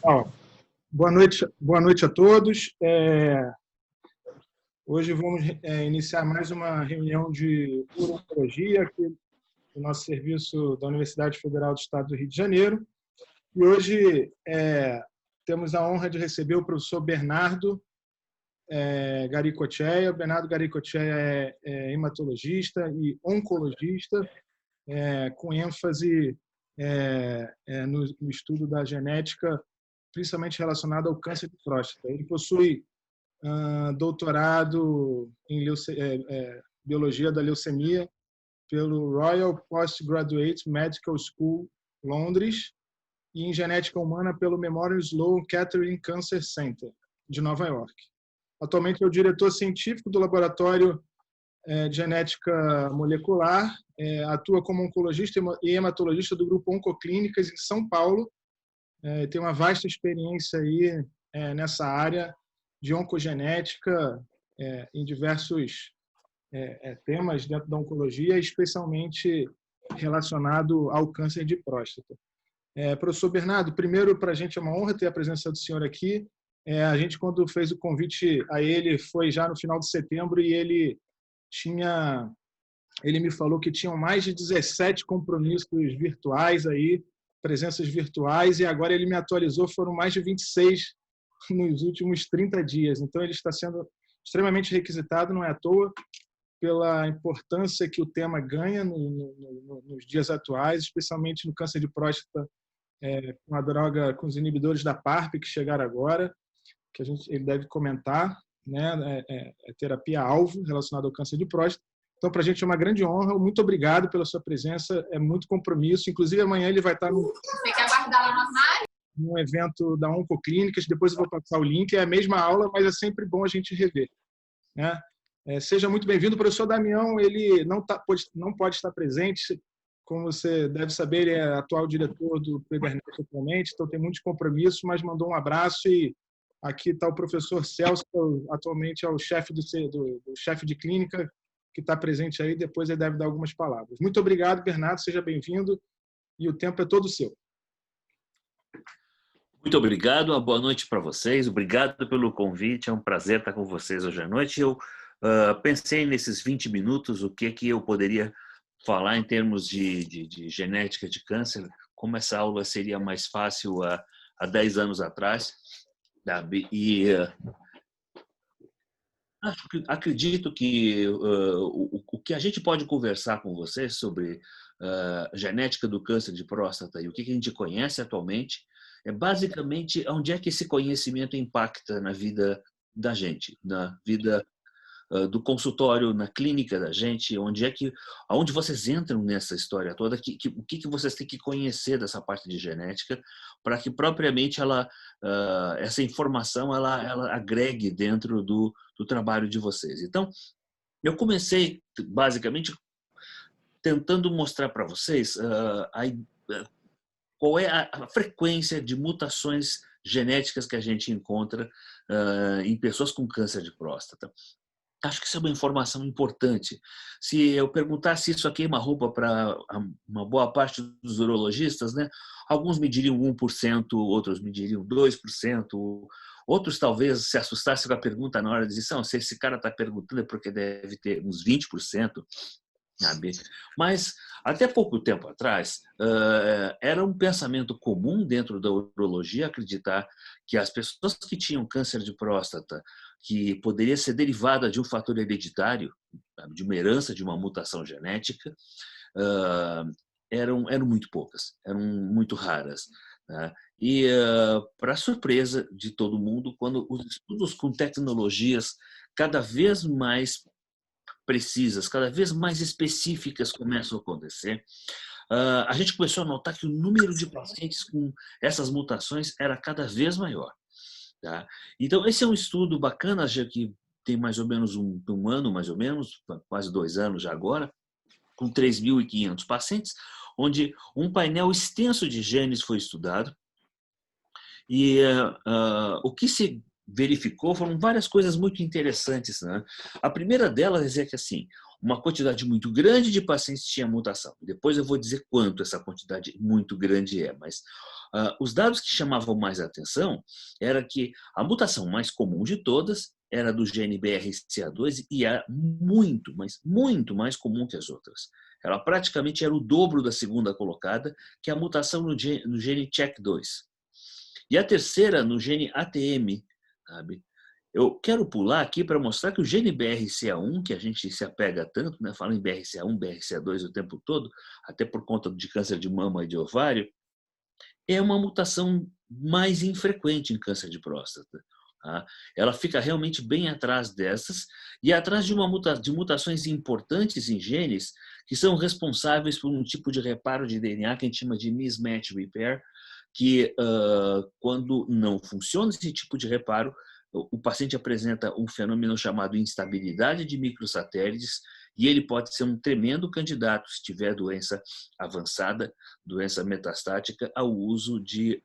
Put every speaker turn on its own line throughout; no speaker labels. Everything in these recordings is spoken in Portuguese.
Ó, boa noite a todos. Hoje vamos iniciar mais uma reunião de urologia aqui do nosso serviço da Universidade Federal do Estado do Rio de Janeiro. E hoje temos a honra de receber o professor Bernardo Garicocheia. Bernardo Garicocheia é hematologista e oncologista, com ênfase no estudo da genética, principalmente relacionado ao câncer de próstata. Ele possui doutorado em biologia da leucemia pelo Royal Postgraduate Medical School, Londres, e em genética humana pelo Memorial Sloan Kettering Cancer Center, de Nova York. Atualmente é o diretor científico do Laboratório de Genética Molecular, atua como oncologista e hematologista do Grupo Oncoclínicas em São Paulo, tem uma vasta experiência aí nessa área de oncogenética em diversos temas dentro da oncologia, especialmente relacionado ao câncer de próstata. Professor Bernardo, primeiro, para a gente é uma honra ter a presença do senhor aqui. A gente, quando fez o convite a ele, foi já no final de setembro e ele me falou que tinham mais de 17 compromissos virtuais aí, presenças virtuais, e agora ele me atualizou, foram mais de 26 nos últimos 30 dias. Então, ele está sendo extremamente requisitado, não é à toa, pela importância que o tema ganha nos dias atuais, especialmente no câncer de próstata, com a droga, com os inibidores da PARP que chegaram agora, que ele deve comentar, né? Terapia-alvo relacionada ao câncer de próstata. Então, para a gente é uma grande honra. Muito obrigado pela sua presença. É muito compromisso. Inclusive, amanhã ele vai estar
Você quer aguardar lá no armário?
Num evento da Oncoclínicas. Depois eu vou passar o link. É a mesma aula, mas é sempre bom a gente rever, né? Seja muito bem-vindo. O professor Damião, ele não pode estar presente. Como você deve saber, ele é atual diretor do Prebernet atualmente, então tem muitos compromissos, mas mandou um abraço. E aqui está o professor Celso, atualmente é o chefe do chefe de clínica, que está presente aí. Depois ele deve dar algumas palavras. Muito obrigado, Bernardo, seja bem-vindo, e o tempo é todo seu.
Muito obrigado, uma boa noite para vocês, obrigado pelo convite, é um prazer estar com vocês hoje à noite. Eu pensei nesses 20 minutos, o que eu poderia falar em termos de genética de câncer, como essa aula seria mais fácil há 10 anos atrás, e acredito que o que a gente pode conversar com vocês sobre genética do câncer de próstata e o que a gente conhece atualmente é basicamente onde é que esse conhecimento impacta na vida da gente, na vida do consultório, na clínica da gente, aonde vocês entram nessa história toda, o que vocês têm que conhecer dessa parte de genética para que propriamente essa informação ela agregue dentro do trabalho de vocês. Então, eu comecei basicamente tentando mostrar para vocês qual é a frequência de mutações genéticas que a gente encontra em pessoas com câncer de próstata. Acho que isso é uma informação importante. Se eu perguntasse isso a queima-roupa para uma boa parte dos urologistas, né, alguns me diriam 1%, outros me diriam 2%, outros talvez se assustassem com a pergunta na hora de dizer, se esse cara está perguntando é porque deve ter uns 20%. Sabe? Mas, até pouco tempo atrás, era um pensamento comum dentro da urologia acreditar que as pessoas que tinham câncer de próstata, que poderia ser derivada de um fator hereditário, de uma herança, de uma mutação genética, eram muito poucas, eram muito raras. Né? E, para surpresa de todo mundo, quando os estudos com tecnologias cada vez mais precisas, cada vez mais específicas começam a acontecer, a gente começou a notar que o número de pacientes com essas mutações era cada vez maior. Tá? Então, esse é um estudo bacana, já que tem mais ou menos um ano, mais ou menos, quase 2 anos já agora, com 3.500 pacientes, onde um painel extenso de genes foi estudado. E o que se verificou foram várias coisas muito interessantes. Né? A primeira delas é que, assim, uma quantidade muito grande de pacientes tinha mutação. Depois eu vou dizer quanto essa quantidade muito grande é, mas os dados que chamavam mais a atenção era que a mutação mais comum de todas era do gene BRCA2 e era muito, mas muito mais comum que as outras. Ela praticamente era o dobro da segunda colocada, que é a mutação no gene CHEK2. E a terceira no gene ATM, sabe? Eu quero pular aqui para mostrar que o gene BRCA1, que a gente se apega tanto, né? Fala em BRCA1, BRCA2 o tempo todo, até por conta de câncer de mama e de ovário, é uma mutação mais infrequente em câncer de próstata. Tá? Ela fica realmente bem atrás dessas e atrás de mutações importantes em genes que são responsáveis por um tipo de reparo de DNA que a gente chama de mismatch repair, que quando não funciona esse tipo de reparo, o paciente apresenta um fenômeno chamado instabilidade de microsatélites e ele pode ser um tremendo candidato, se tiver doença avançada, doença metastática, ao uso de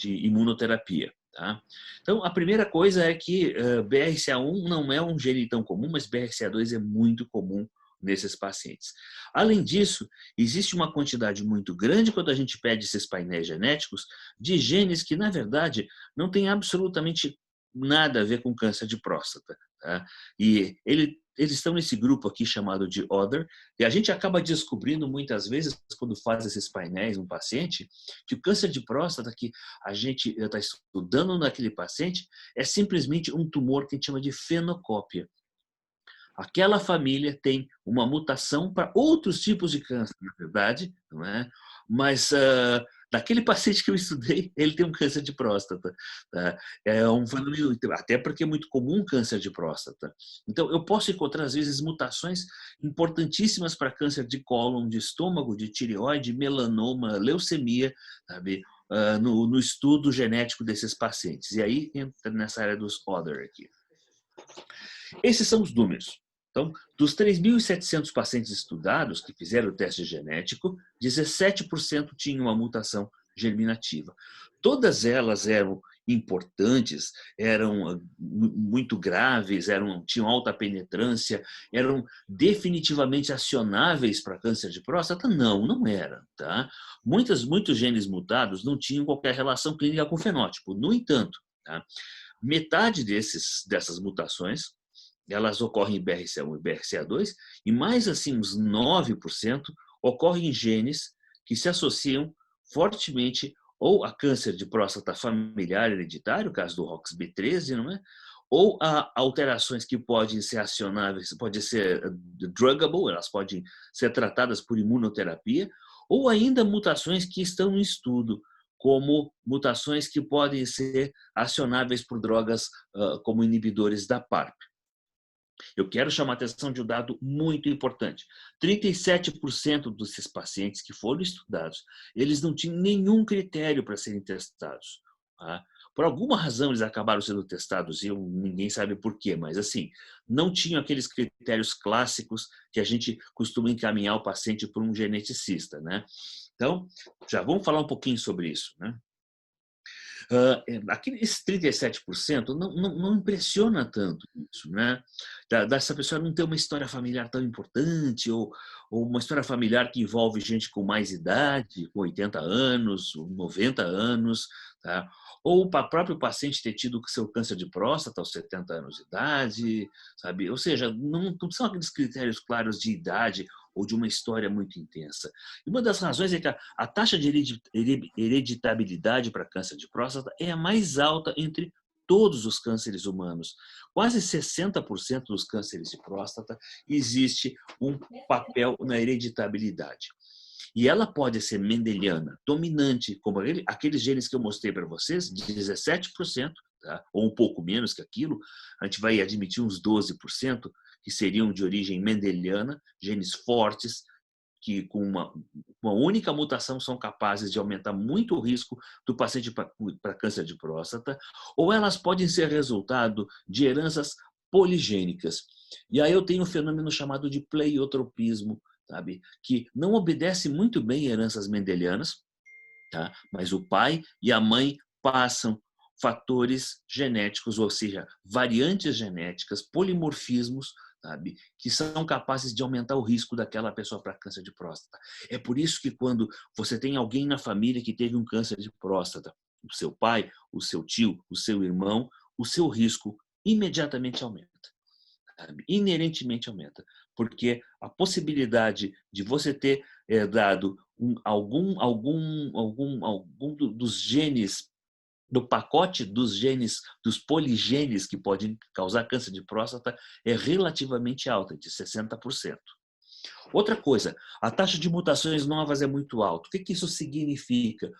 imunoterapia. Tá? Então, a primeira coisa é que BRCA1 não é um gene tão comum, mas BRCA2 é muito comum nesses pacientes. Além disso, existe uma quantidade muito grande, quando a gente pede esses painéis genéticos, de genes que, na verdade, não tem absolutamente nada a ver com câncer de próstata. Tá? E eles estão nesse grupo aqui chamado de Other, e a gente acaba descobrindo muitas vezes, quando faz esses painéis no paciente, que o câncer de próstata que a gente está estudando naquele paciente é simplesmente um tumor que a gente chama de fenocópia. Aquela família tem uma mutação para outros tipos de câncer, na verdade, não é? Mas daquele paciente que eu estudei, ele tem um câncer de próstata. Tá? É um fenômeno, até porque é muito comum câncer de próstata. Então, eu posso encontrar, às vezes, mutações importantíssimas para câncer de cólon, de estômago, de tireoide, melanoma, leucemia, sabe? No estudo genético desses pacientes. E aí entra nessa área dos other aqui. Esses são os números. Então, dos 3.700 pacientes estudados que fizeram o teste genético, 17% tinham uma mutação germinativa. Todas elas eram importantes, eram muito graves, tinham alta penetrância, eram definitivamente acionáveis para câncer de próstata? Não, não eram. Tá? Muitos genes mutados não tinham qualquer relação clínica com o fenótipo. No entanto, tá? Metade dessas mutações elas ocorrem em BRCA1 e BRCA2, e mais assim, uns 9% ocorrem em genes que se associam fortemente ou a câncer de próstata familiar hereditário, caso do ROXB13, não é? Ou a alterações que podem ser acionáveis, podem ser druggable, elas podem ser tratadas por imunoterapia, ou ainda mutações que estão em estudo, como mutações que podem ser acionáveis por drogas como inibidores da PARP. Eu quero chamar a atenção de um dado muito importante. 37% desses pacientes que foram estudados, eles não tinham nenhum critério para serem testados. Tá? Por alguma razão eles acabaram sendo testados, e ninguém sabe por quê, mas assim, não tinham aqueles critérios clássicos que a gente costuma encaminhar o paciente para um geneticista. Né? Então, já vamos falar um pouquinho sobre isso. Né? Esses 37% não impressiona tanto isso, né? Dessa pessoa não ter uma história familiar tão importante ou uma história familiar que envolve gente com mais idade, com 80 anos, 90 anos, tá? Ou o próprio paciente ter tido seu câncer de próstata aos 70 anos de idade, sabe? Ou seja, não são aqueles critérios claros de idade ou de uma história muito intensa. E uma das razões é que a taxa de hereditabilidade para câncer de próstata é a mais alta entre todos os cânceres humanos. Quase 60% dos cânceres de próstata existe um papel na hereditabilidade. E ela pode ser mendeliana, dominante, como aqueles genes que eu mostrei para vocês, 17%, tá? Ou um pouco menos que aquilo, a gente vai admitir uns 12%, que seriam de origem mendeliana, genes fortes, que com uma única mutação são capazes de aumentar muito o risco do paciente para câncer de próstata, ou elas podem ser resultado de heranças poligênicas. E aí eu tenho um fenômeno chamado de pleiotropismo, sabe? Que não obedece muito bem a heranças mendelianas, tá? Mas o pai e a mãe passam fatores genéticos, ou seja, variantes genéticas, polimorfismos sabe, que são capazes de aumentar o risco daquela pessoa para câncer de próstata. É por isso que quando você tem alguém na família que teve um câncer de próstata, o seu pai, o seu tio, o seu irmão, o seu risco imediatamente aumenta. Inerentemente aumenta, porque a possibilidade de você ter dado algum dos genes, do pacote dos genes, dos poligenes que podem causar câncer de próstata é relativamente alta, de 60%. Outra coisa, a taxa de mutações novas é muito alta. O que isso significa?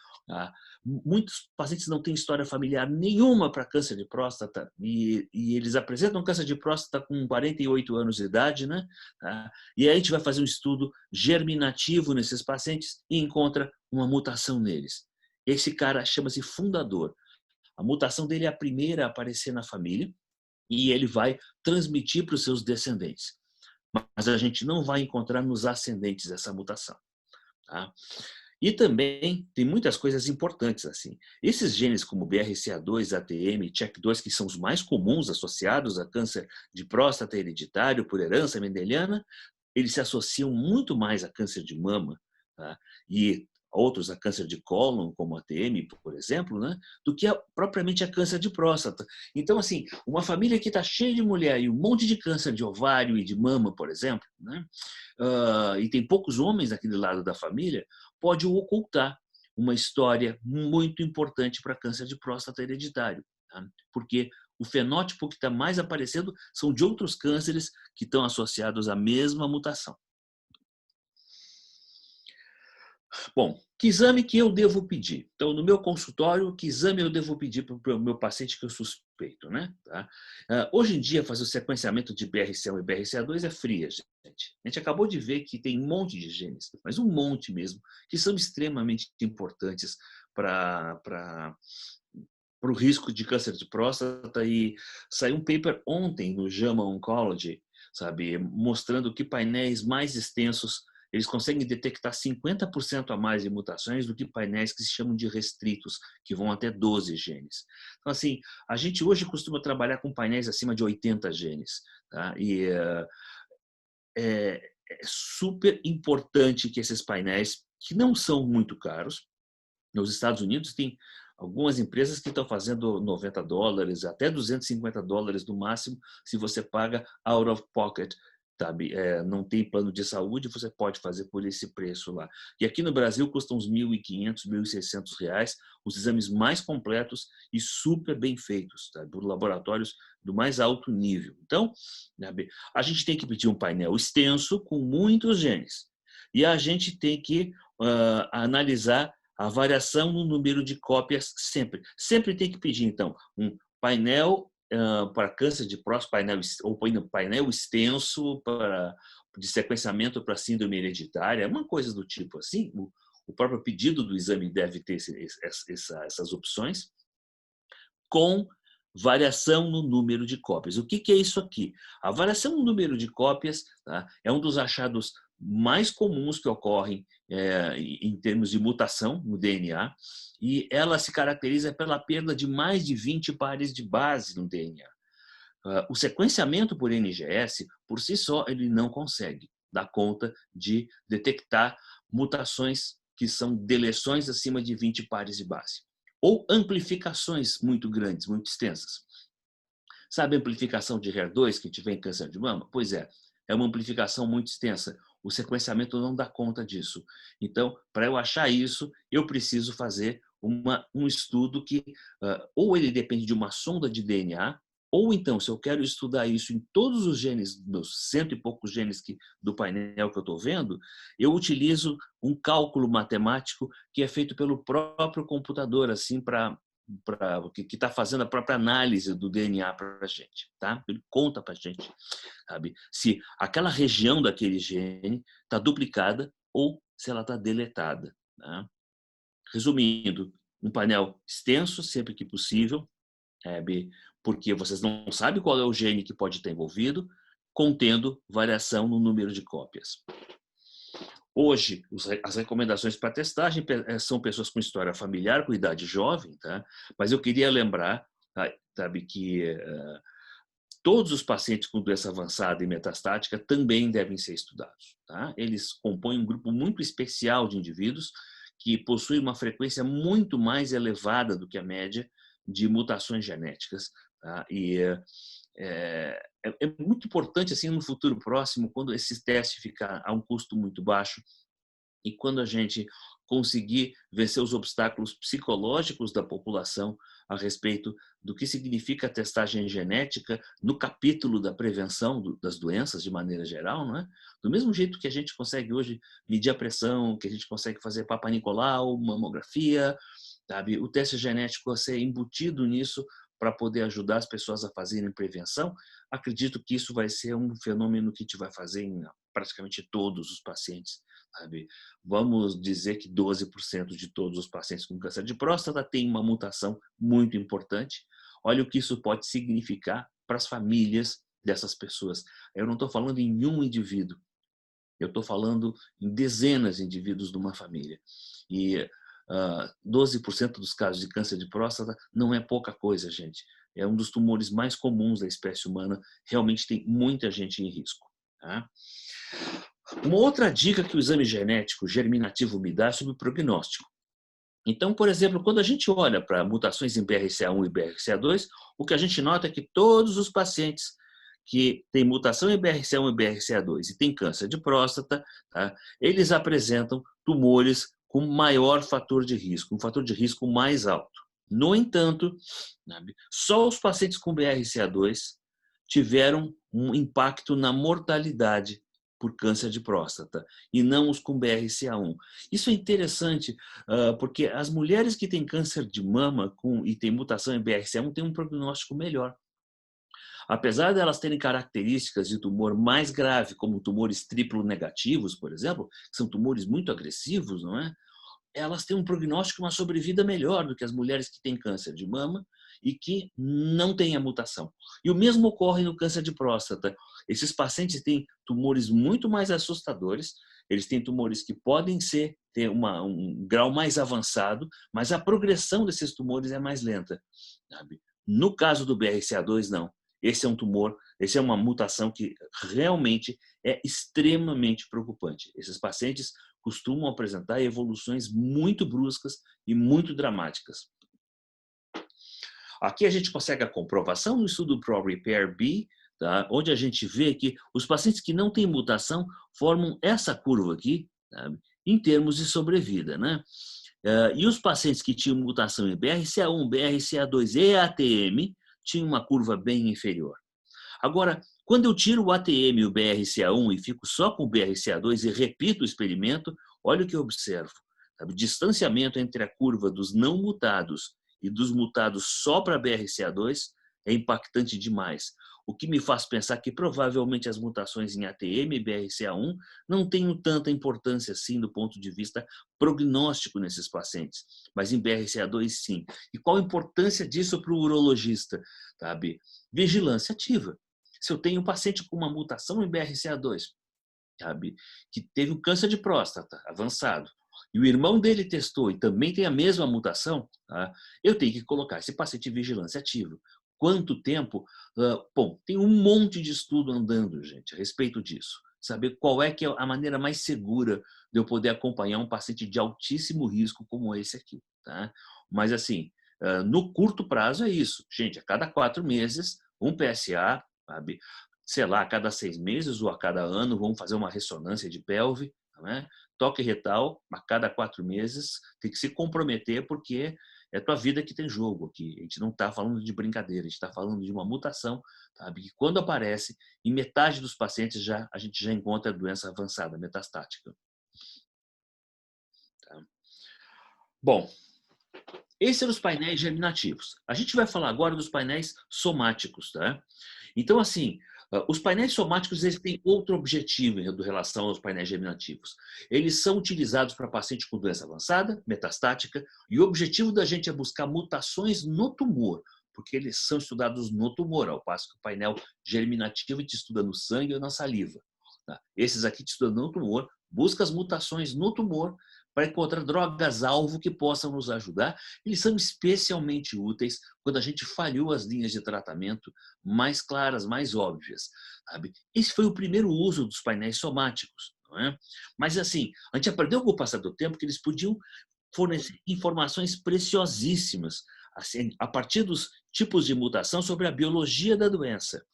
Muitos pacientes não têm história familiar nenhuma para câncer de próstata e eles apresentam câncer de próstata com 48 anos de idade, né? E aí a gente vai fazer um estudo germinativo nesses pacientes e encontra uma mutação neles. Esse cara chama-se fundador. A mutação dele é a primeira a aparecer na família e ele vai transmitir para os seus descendentes. Mas a gente não vai encontrar nos ascendentes essa mutação. Tá? E também tem muitas coisas importantes assim. Esses genes como BRCA2, ATM, CHEK2, que são os mais comuns associados a câncer de próstata hereditário por herança mendeliana, eles se associam muito mais a câncer de mama, tá? E outros a câncer de cólon, como a ATM, por exemplo, né? Do que propriamente a câncer de próstata. Então, assim, uma família que está cheia de mulher e um monte de câncer de ovário e de mama, por exemplo, né? E tem poucos homens naquele lado da família, pode ocultar uma história muito importante para câncer de próstata hereditário, tá? Porque o fenótipo que está mais aparecendo são de outros cânceres que estão associados à mesma mutação. Bom, que exame que eu devo pedir? Então, no meu consultório, que exame eu devo pedir para o meu paciente que eu suspeito, né? Tá? Hoje em dia, fazer o sequenciamento de BRCA1 e BRCA2 é fria, gente. A gente acabou de ver que tem um monte de genes, mas um monte mesmo, que são extremamente importantes para o risco de câncer de próstata. E saiu um paper ontem no JAMA Oncology, sabe, mostrando que painéis mais extensos eles conseguem detectar 50% a mais de mutações do que painéis que se chamam de restritos, que vão até 12 genes. Então, assim, a gente hoje costuma trabalhar com painéis acima de 80 genes. Tá? E é super importante que esses painéis, que não são muito caros, nos Estados Unidos tem algumas empresas que estão fazendo $90, até $250 no máximo, se você paga out of pocket. Sabe? Não tem plano de saúde, você pode fazer por esse preço lá. E aqui no Brasil custam uns R$1.500, R$1.600, os exames mais completos e super bem feitos, tá? Por laboratórios do mais alto nível. Então, sabe, a gente tem que pedir um painel extenso com muitos genes. E a gente tem que analisar a variação no número de cópias sempre. Sempre tem que pedir, então, um painel para câncer de próstata, painel extenso de sequenciamento para síndrome hereditária, uma coisa do tipo assim. O próprio pedido do exame deve ter essas opções, com variação no número de cópias. O que é isso aqui? A variação no número de cópias, tá, é um dos achados mais comuns que ocorrem em termos de mutação no DNA, e ela se caracteriza pela perda de mais de 20 pares de base no DNA. O sequenciamento por NGS, por si só, ele não consegue dar conta de detectar mutações que são deleções acima de 20 pares de base, ou amplificações muito grandes, muito extensas. Sabe a amplificação de HER2 que tiver em câncer de mama? Pois é uma amplificação muito extensa. O sequenciamento não dá conta disso. Então, para eu achar isso, eu preciso fazer um estudo que ou ele depende de uma sonda de DNA, ou então, se eu quero estudar isso em todos os genes, dos 100 e poucos genes do painel que eu estou vendo, eu utilizo um cálculo matemático que é feito pelo próprio computador, assim, que está fazendo a própria análise do DNA para a gente. Tá? Ele conta para a gente, sabe, se aquela região daquele gene está duplicada ou se ela está deletada. Tá? Resumindo, um painel extenso, sempre que possível, porque vocês não sabem qual é o gene que pode estar envolvido, contendo variação no número de cópias. Hoje, as recomendações para testagem são pessoas com história familiar, com idade jovem, tá? Mas eu queria lembrar, sabe, que Todos os pacientes com doença avançada e metastática também devem ser estudados. Tá? Eles compõem um grupo muito especial de indivíduos que possuem uma frequência muito mais elevada do que a média de mutações genéticas. Tá? E é muito importante, assim, no futuro próximo, quando esse teste ficar a um custo muito baixo e quando a gente conseguir vencer os obstáculos psicológicos da população a respeito do que significa a testagem genética no capítulo da prevenção das doenças de maneira geral, não é? Do mesmo jeito que a gente consegue hoje medir a pressão, que a gente consegue fazer Papa Nicolau, mamografia, sabe? O teste genético a ser embutido nisso para poder ajudar as pessoas a fazerem prevenção, acredito que isso vai ser um fenômeno que a gente vai fazer em praticamente todos os pacientes. Sabe? Vamos dizer que 12% de todos os pacientes com câncer de próstata têm uma mutação muito importante. Olha o que isso pode significar para as famílias dessas pessoas. Eu não estou falando em um indivíduo, eu estou falando em dezenas de indivíduos de uma família. E 12% dos casos de câncer de próstata não é pouca coisa, gente. É um dos tumores mais comuns da espécie humana. Realmente tem muita gente em risco. Tá? Uma outra dica que o exame genético germinativo me dá é sobre o prognóstico. Então, por exemplo, quando a gente olha para mutações em BRCA1 e BRCA2, o que a gente nota é que todos os pacientes que têm mutação em BRCA1 e BRCA2 e têm câncer de próstata, tá, eles apresentam tumores com maior fator de risco, um fator de risco mais alto. No entanto, só os pacientes com BRCA2 tiveram um impacto na mortalidade por câncer de próstata e não os com BRCA1. Isso é interessante porque as mulheres que têm câncer de mama e têm mutação em BRCA1 têm um prognóstico melhor. Apesar de elas terem características de tumor mais grave, como tumores triplo negativos, por exemplo, que são tumores muito agressivos, não é? Elas têm um prognóstico, uma sobrevida melhor do que as mulheres que têm câncer de mama e que não têm a mutação. E o mesmo ocorre no câncer de próstata. Esses pacientes têm tumores muito mais assustadores, eles têm tumores que podem ter um grau mais avançado, mas a progressão desses tumores é mais lenta. Sabe? No caso do BRCA2, não. Esse é um tumor, essa é uma mutação que realmente é extremamente preocupante. Esses pacientes costumam apresentar evoluções muito bruscas e muito dramáticas. Aqui a gente consegue a comprovação no estudo ProRepair-B, tá? Onde a gente vê que os pacientes que não têm mutação formam essa curva aqui, sabe? Em termos de sobrevida, né? E os pacientes que tinham mutação em BRCA1, BRCA2 e ATM tinham uma curva bem inferior. Agora, quando eu tiro o ATM e o BRCA1 e fico só com o BRCA2 e repito o experimento, olha o que eu observo. Sabe? Distanciamento entre a curva dos não mutados e dos mutados só para BRCA2 é impactante demais. O que me faz pensar que provavelmente as mutações em ATM e BRCA1 não tenham tanta importância assim do ponto de vista prognóstico nesses pacientes, mas em BRCA2 sim. E qual a importância disso para o urologista? Sabe? Vigilância ativa. Se eu tenho um paciente com uma mutação em BRCA2, sabe, que teve um câncer de próstata avançado, e o irmão dele testou e também tem a mesma mutação, tá? Eu tenho que colocar esse paciente em vigilância ativa. Quanto tempo? Bom, tem um monte de estudo andando, gente, a respeito disso. Saber qual é que é a maneira mais segura de eu poder acompanhar um paciente de altíssimo risco como esse aqui. Tá? Mas, assim, no curto prazo é isso. Gente, a cada 4 meses, um PSA, sabe? Sei lá, a cada 6 meses ou a cada ano, vamos fazer uma ressonância de pelve, né? Toque retal, a cada 4 meses, tem que se comprometer porque é a tua vida que tem jogo aqui. A gente não está falando de brincadeira, a gente está falando de uma mutação, sabe? Que quando aparece, em metade dos pacientes a gente já encontra a doença avançada, metastática. Tá? Bom, esses eram os painéis germinativos. A gente vai falar agora dos painéis somáticos, tá? Então, assim, os painéis somáticos eles têm outro objetivo em relação aos painéis germinativos. Eles são utilizados para paciente com doença avançada, metastática, e o objetivo da gente é buscar mutações no tumor, porque eles são estudados no tumor, ao passo que o painel germinativo te estuda no sangue ou na saliva. Tá? Esses aqui te estudam no tumor, busca as mutações no tumor para encontrar drogas-alvo que possam nos ajudar. Eles são especialmente úteis quando a gente falhou as linhas de tratamento mais claras, mais óbvias. Sabe? Esse foi o primeiro uso dos painéis somáticos. Não é? Mas, assim, a gente aprendeu com o passar do tempo que eles podiam fornecer informações preciosíssimas assim, a partir dos tipos de mutação sobre a biologia da doença.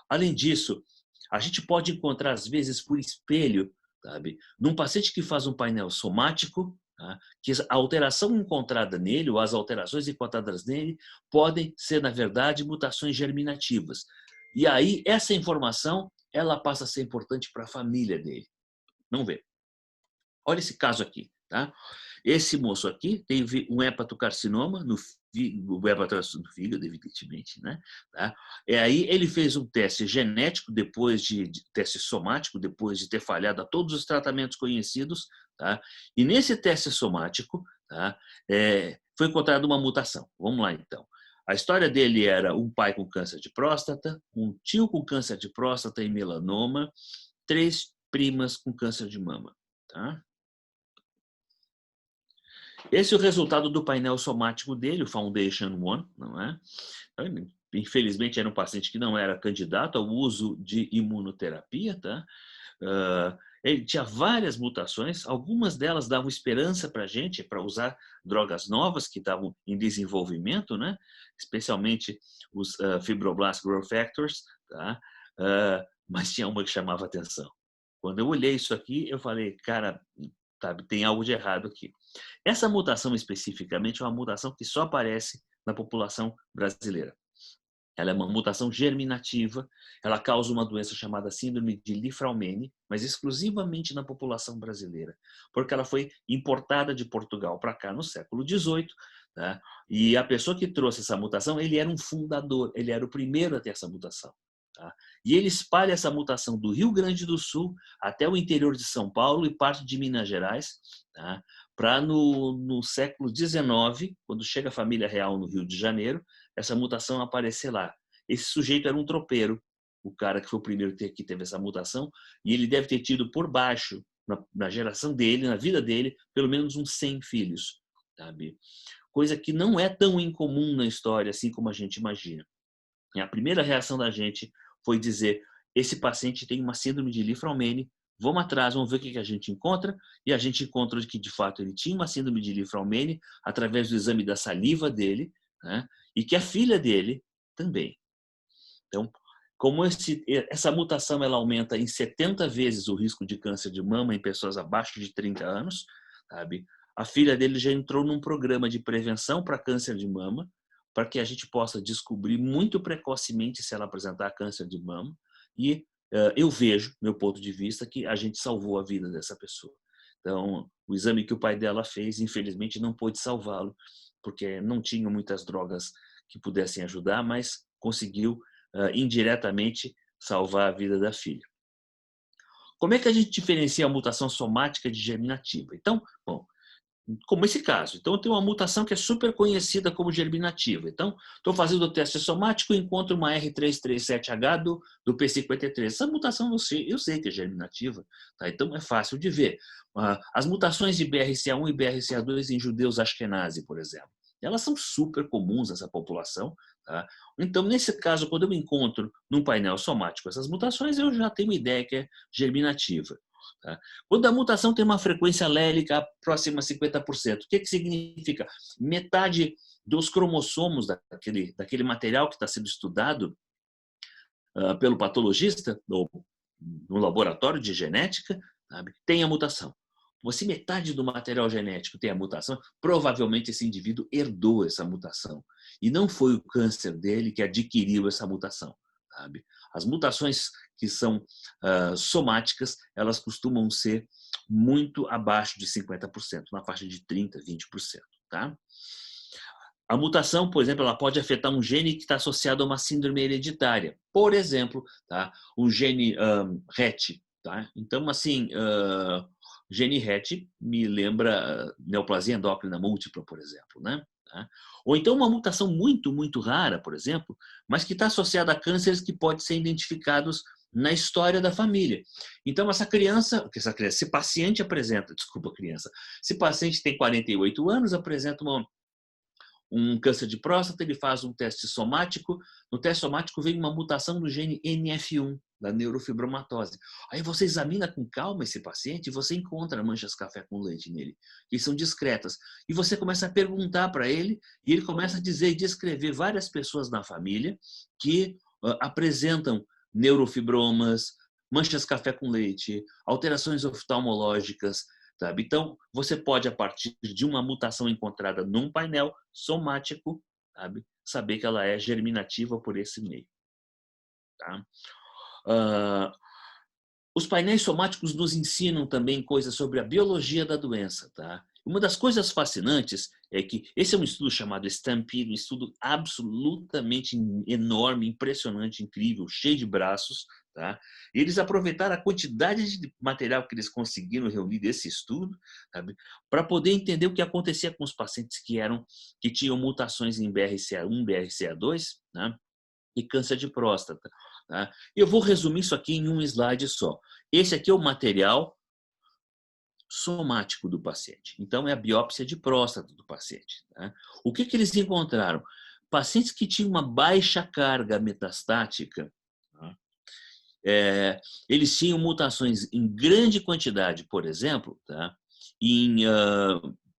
Além disso, a gente pode encontrar, às vezes, por espelho, sabe, num paciente que faz um painel somático, tá, que a alteração encontrada nele, ou as alterações encontradas nele, podem ser, na verdade, mutações germinativas. E aí, essa informação, ela passa a ser importante para a família dele. Vamos ver. Olha esse caso aqui. Tá? Esse moço aqui teve um hepatocarcinoma no fígado, evidentemente. Né? Tá? E aí ele fez um teste genético, depois de teste somático, depois de ter falhado a todos os tratamentos conhecidos. Tá? E nesse teste somático, tá? Foi encontrada uma mutação. Vamos lá, então. A história dele era um pai com câncer de próstata, um tio com câncer de próstata e melanoma, 3 primas com câncer de mama. Tá? Esse é o resultado do painel somático dele, o Foundation One, não é? Infelizmente, era um paciente que não era candidato ao uso de imunoterapia, tá? Ele tinha várias mutações, algumas delas davam esperança para a gente, para usar drogas novas que estavam em desenvolvimento, né? Especialmente os fibroblast growth factors, tá? Mas tinha uma que chamava atenção. Quando eu olhei isso aqui, eu falei, cara, sabe, tem algo de errado aqui. Essa mutação especificamente é uma mutação que só aparece na população brasileira. Ela é uma mutação germinativa, ela causa uma doença chamada síndrome de Li-Fraumeni, mas exclusivamente na população brasileira, porque ela foi importada de Portugal para cá no século XVIII, tá? E a pessoa que trouxe essa mutação, ele era um fundador, ele era o primeiro a ter essa mutação. Tá? E ele espalha essa mutação do Rio Grande do Sul até o interior de São Paulo e parte de Minas Gerais, tá? Para no século XIX, quando chega a família real no Rio de Janeiro, essa mutação aparecer lá. Esse sujeito era um tropeiro, o cara que foi o primeiro que teve essa mutação, e ele deve ter tido por baixo, na geração dele, na vida dele, pelo menos uns 100 filhos. Sabe? Coisa que não é tão incomum na história, assim como a gente imagina. E a primeira reação da gente foi dizer, esse paciente tem uma síndrome de Li-Fraumeni, vamos atrás, vamos ver o que a gente encontra, e a gente encontrou que, de fato, ele tinha uma síndrome de Li-Fraumeni através do exame da saliva dele, né? E que a filha dele também. Então, como essa mutação ela aumenta em 70 vezes o risco de câncer de mama em pessoas abaixo de 30 anos, sabe? A filha dele já entrou num programa de prevenção para câncer de mama, para que a gente possa descobrir muito precocemente se ela apresentar câncer de mama. E eu vejo, meu ponto de vista, que a gente salvou a vida dessa pessoa. Então, o exame que o pai dela fez, infelizmente, não pôde salvá-lo, porque não tinha muitas drogas que pudessem ajudar, mas conseguiu indiretamente salvar a vida da filha. Como é que a gente diferencia a mutação somática de germinativa? Então, bom, como esse caso. Então, eu tenho uma mutação que é super conhecida como germinativa. Então, estou fazendo o teste somático e encontro uma R337H do P53. Essa mutação eu sei que é germinativa, tá? Então é fácil de ver. As mutações de BRCA1 e BRCA2 em judeus Ashkenazi, por exemplo, elas são super comuns nessa população. Tá? Então, nesse caso, quando eu encontro num painel somático essas mutações, eu já tenho uma ideia que é germinativa. Tá? Quando a mutação tem uma frequência alélica próxima a 50%, o que significa? Metade dos cromossomos daquele material que está sendo estudado pelo patologista ou no laboratório de genética, sabe, tem a mutação. Se metade do material genético tem a mutação, provavelmente esse indivíduo herdou essa mutação. E não foi o câncer dele que adquiriu essa mutação. Sabe? As mutações que são somáticas, elas costumam ser muito abaixo de 50%, na faixa de 30%, 20%. Tá? A mutação, por exemplo, ela pode afetar um gene que está associado a uma síndrome hereditária. Por exemplo, tá? O gene RET. Tá? Então, assim, gene RET me lembra neoplasia endócrina múltipla, por exemplo. Né? Tá? Ou então uma mutação muito, muito rara, por exemplo, mas que está associada a cânceres que podem ser identificados na história da família. Então, esse paciente apresenta, se paciente tem 48 anos, apresenta um câncer de próstata, ele faz um teste somático, no teste somático vem uma mutação do gene NF1, da neurofibromatose. Aí você examina com calma esse paciente e você encontra manchas café com leite nele, que são discretas. E você começa a perguntar para ele, e ele começa a dizer e descrever várias pessoas na família que apresentam neurofibromas, manchas café com leite, alterações oftalmológicas, sabe? Então, você pode, a partir de uma mutação encontrada num painel somático, saber que ela é germinativa por esse meio. Tá? Os painéis somáticos nos ensinam também coisas sobre a biologia da doença. Tá? Uma das coisas fascinantes é que esse é um estudo chamado Stampede, um estudo absolutamente enorme, impressionante, incrível, cheio de braços. Tá? Eles aproveitaram a quantidade de material que eles conseguiram reunir desse estudo, para poder entender o que acontecia com os pacientes que tinham mutações em BRCA1, BRCA2, né? E câncer de próstata. Tá? Eu vou resumir isso aqui em um slide só. Esse aqui é o material somático do paciente. Então, é a biópsia de próstata do paciente. Tá? O que eles encontraram? Pacientes que tinham uma baixa carga metastática, tá? Eles tinham mutações em grande quantidade, por exemplo, tá? Em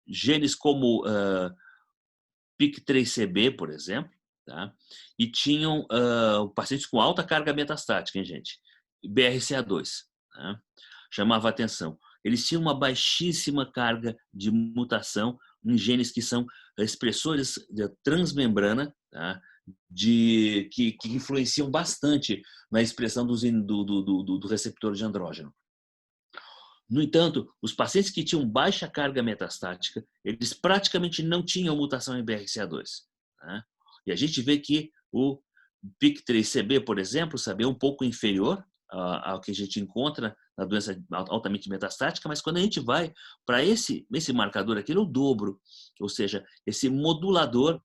genes como PIK3CB, por exemplo, tá? E tinham pacientes com alta carga metastática, hein, gente? BRCA2. Tá? Chamava a atenção. Eles tinham uma baixíssima carga de mutação em genes que são expressores de transmembrana, tá? Que influenciam bastante na expressão do receptor de andrógeno. No entanto, os pacientes que tinham baixa carga metastática, eles praticamente não tinham mutação em BRCA2. Tá? E a gente vê que o PIK3CB, por exemplo, é um pouco inferior ao que a gente encontra na doença altamente metastática, mas quando a gente vai para esse marcador aqui, ele é o dobro, ou seja, esse modulador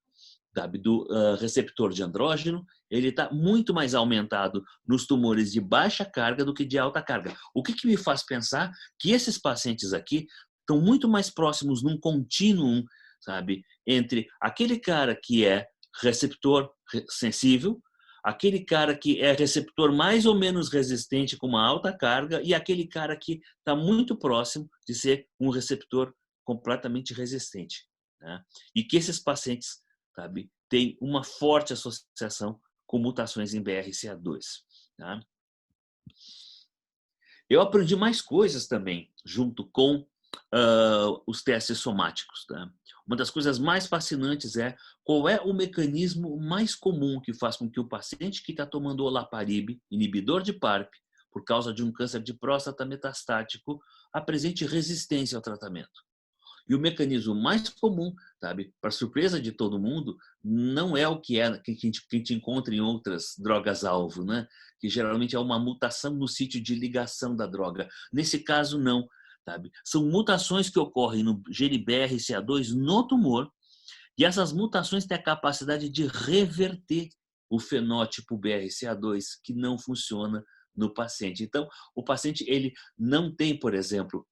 do receptor de andrógeno, ele está muito mais aumentado nos tumores de baixa carga do que de alta carga. O que me faz pensar que esses pacientes aqui estão muito mais próximos num contínuo, entre aquele cara que é receptor sensível, aquele cara que é receptor mais ou menos resistente com uma alta carga e aquele cara que está muito próximo de ser um receptor completamente resistente. Né? E que esses pacientes têm uma forte associação com mutações em BRCA2. Tá? Eu aprendi mais coisas também junto com os testes somáticos. Tá? Uma das coisas mais fascinantes é qual é o mecanismo mais comum que faz com que o paciente que está tomando olaparib, inibidor de PARP, por causa de um câncer de próstata metastático, apresente resistência ao tratamento. E o mecanismo mais comum, para surpresa de todo mundo, não é o que a gente encontra em outras drogas-alvo, né? Que geralmente é uma mutação no sítio de ligação da droga. Nesse caso, não. São mutações que ocorrem no gene BRCA2 no tumor, e essas mutações têm a capacidade de reverter o fenótipo BRCA2 que não funciona no paciente. Então, o paciente ele não tem, por exemplo,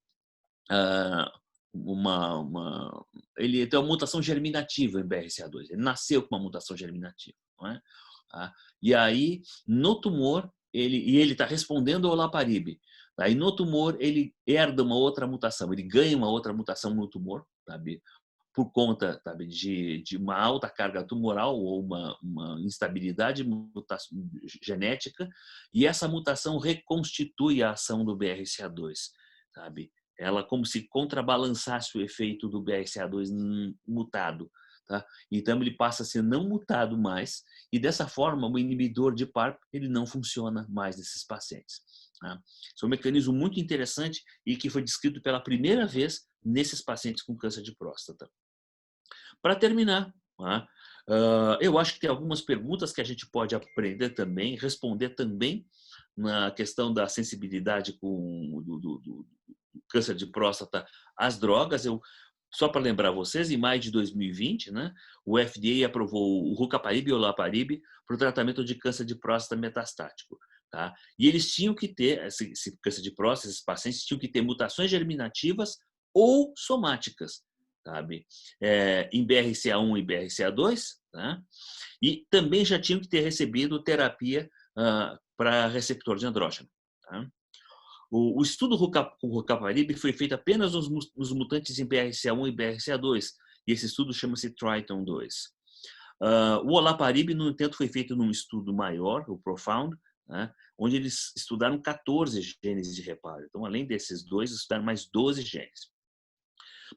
ele tem uma mutação germinativa em BRCA2. Ele nasceu com uma mutação germinativa. Não é? E aí, no tumor, ele está respondendo ao olaparib. Aí, no tumor, ele herda uma outra mutação. Ele ganha uma outra mutação no tumor, por conta de uma alta carga tumoral ou uma instabilidade genética. E essa mutação reconstitui a ação do BRCA2. Ela como se contrabalançasse o efeito do BRCA2 mutado. Tá? Então, ele passa a ser não mutado mais e, dessa forma, o inibidor de PARP ele não funciona mais nesses pacientes. Tá? Isso é um mecanismo muito interessante e que foi descrito pela primeira vez nesses pacientes com câncer de próstata. Para terminar, eu acho que tem algumas perguntas que a gente pode aprender também, responder também na questão da sensibilidade do câncer de próstata às drogas. Só para lembrar vocês, em maio de 2020, né, o FDA aprovou o rucaparib e olaparib para o tratamento de câncer de próstata metastático. Tá? E eles tinham que ter, esse câncer de próstata, esses pacientes tinham que ter mutações germinativas ou somáticas, sabe? Em BRCA1 e BRCA2, tá? E também já tinham que ter recebido terapia para receptor de andrógeno. Tá? O estudo com o rucaparib foi feito apenas nos mutantes em BRCA1 e BRCA2, e esse estudo chama-se Triton 2. O olaparib, no entanto, foi feito num estudo maior, o Profound, né, onde eles estudaram 14 genes de reparo. Então, além desses dois, estudaram mais 12 genes.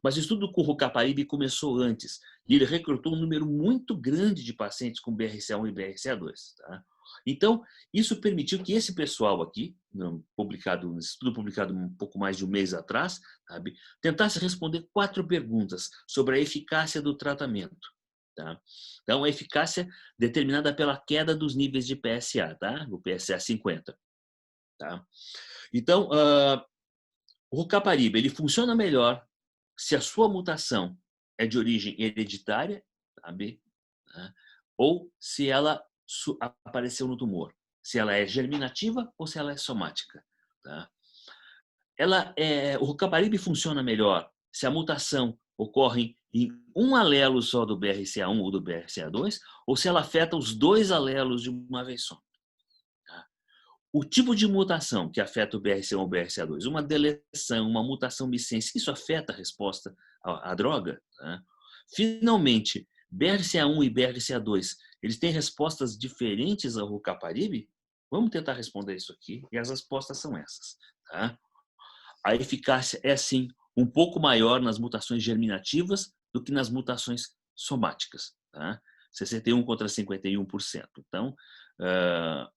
Mas o estudo com o rucaparib começou antes, e ele recrutou um número muito grande de pacientes com BRCA1 e BRCA2. Tá? Então, isso permitiu que esse pessoal aqui, um estudo publicado um pouco mais de um mês atrás, sabe, tentasse responder 4 perguntas sobre a eficácia do tratamento. Tá? Então, a eficácia determinada pela queda dos níveis de PSA, tá? O PSA 50. Tá? Então, o rucaparib, ele funciona melhor se a sua mutação é de origem hereditária, sabe? Ou se ela apareceu no tumor. Se ela é germinativa ou se ela é somática. Tá? O rucaparib funciona melhor se a mutação ocorre em um alelo só do BRCA1 ou do BRCA2, ou se ela afeta os 2 alelos de uma vez só. Tá? O tipo de mutação que afeta o BRCA1 ou o BRCA2, uma deleção, uma mutação missense, isso afeta a resposta à droga. Tá? Finalmente, BRCA1 e BRCA2, eles têm respostas diferentes ao rucaparib? Vamos tentar responder isso aqui, e as respostas são essas. Tá? A eficácia é, sim, um pouco maior nas mutações germinativas do que nas mutações somáticas. Tá? 61 contra 51%. Então,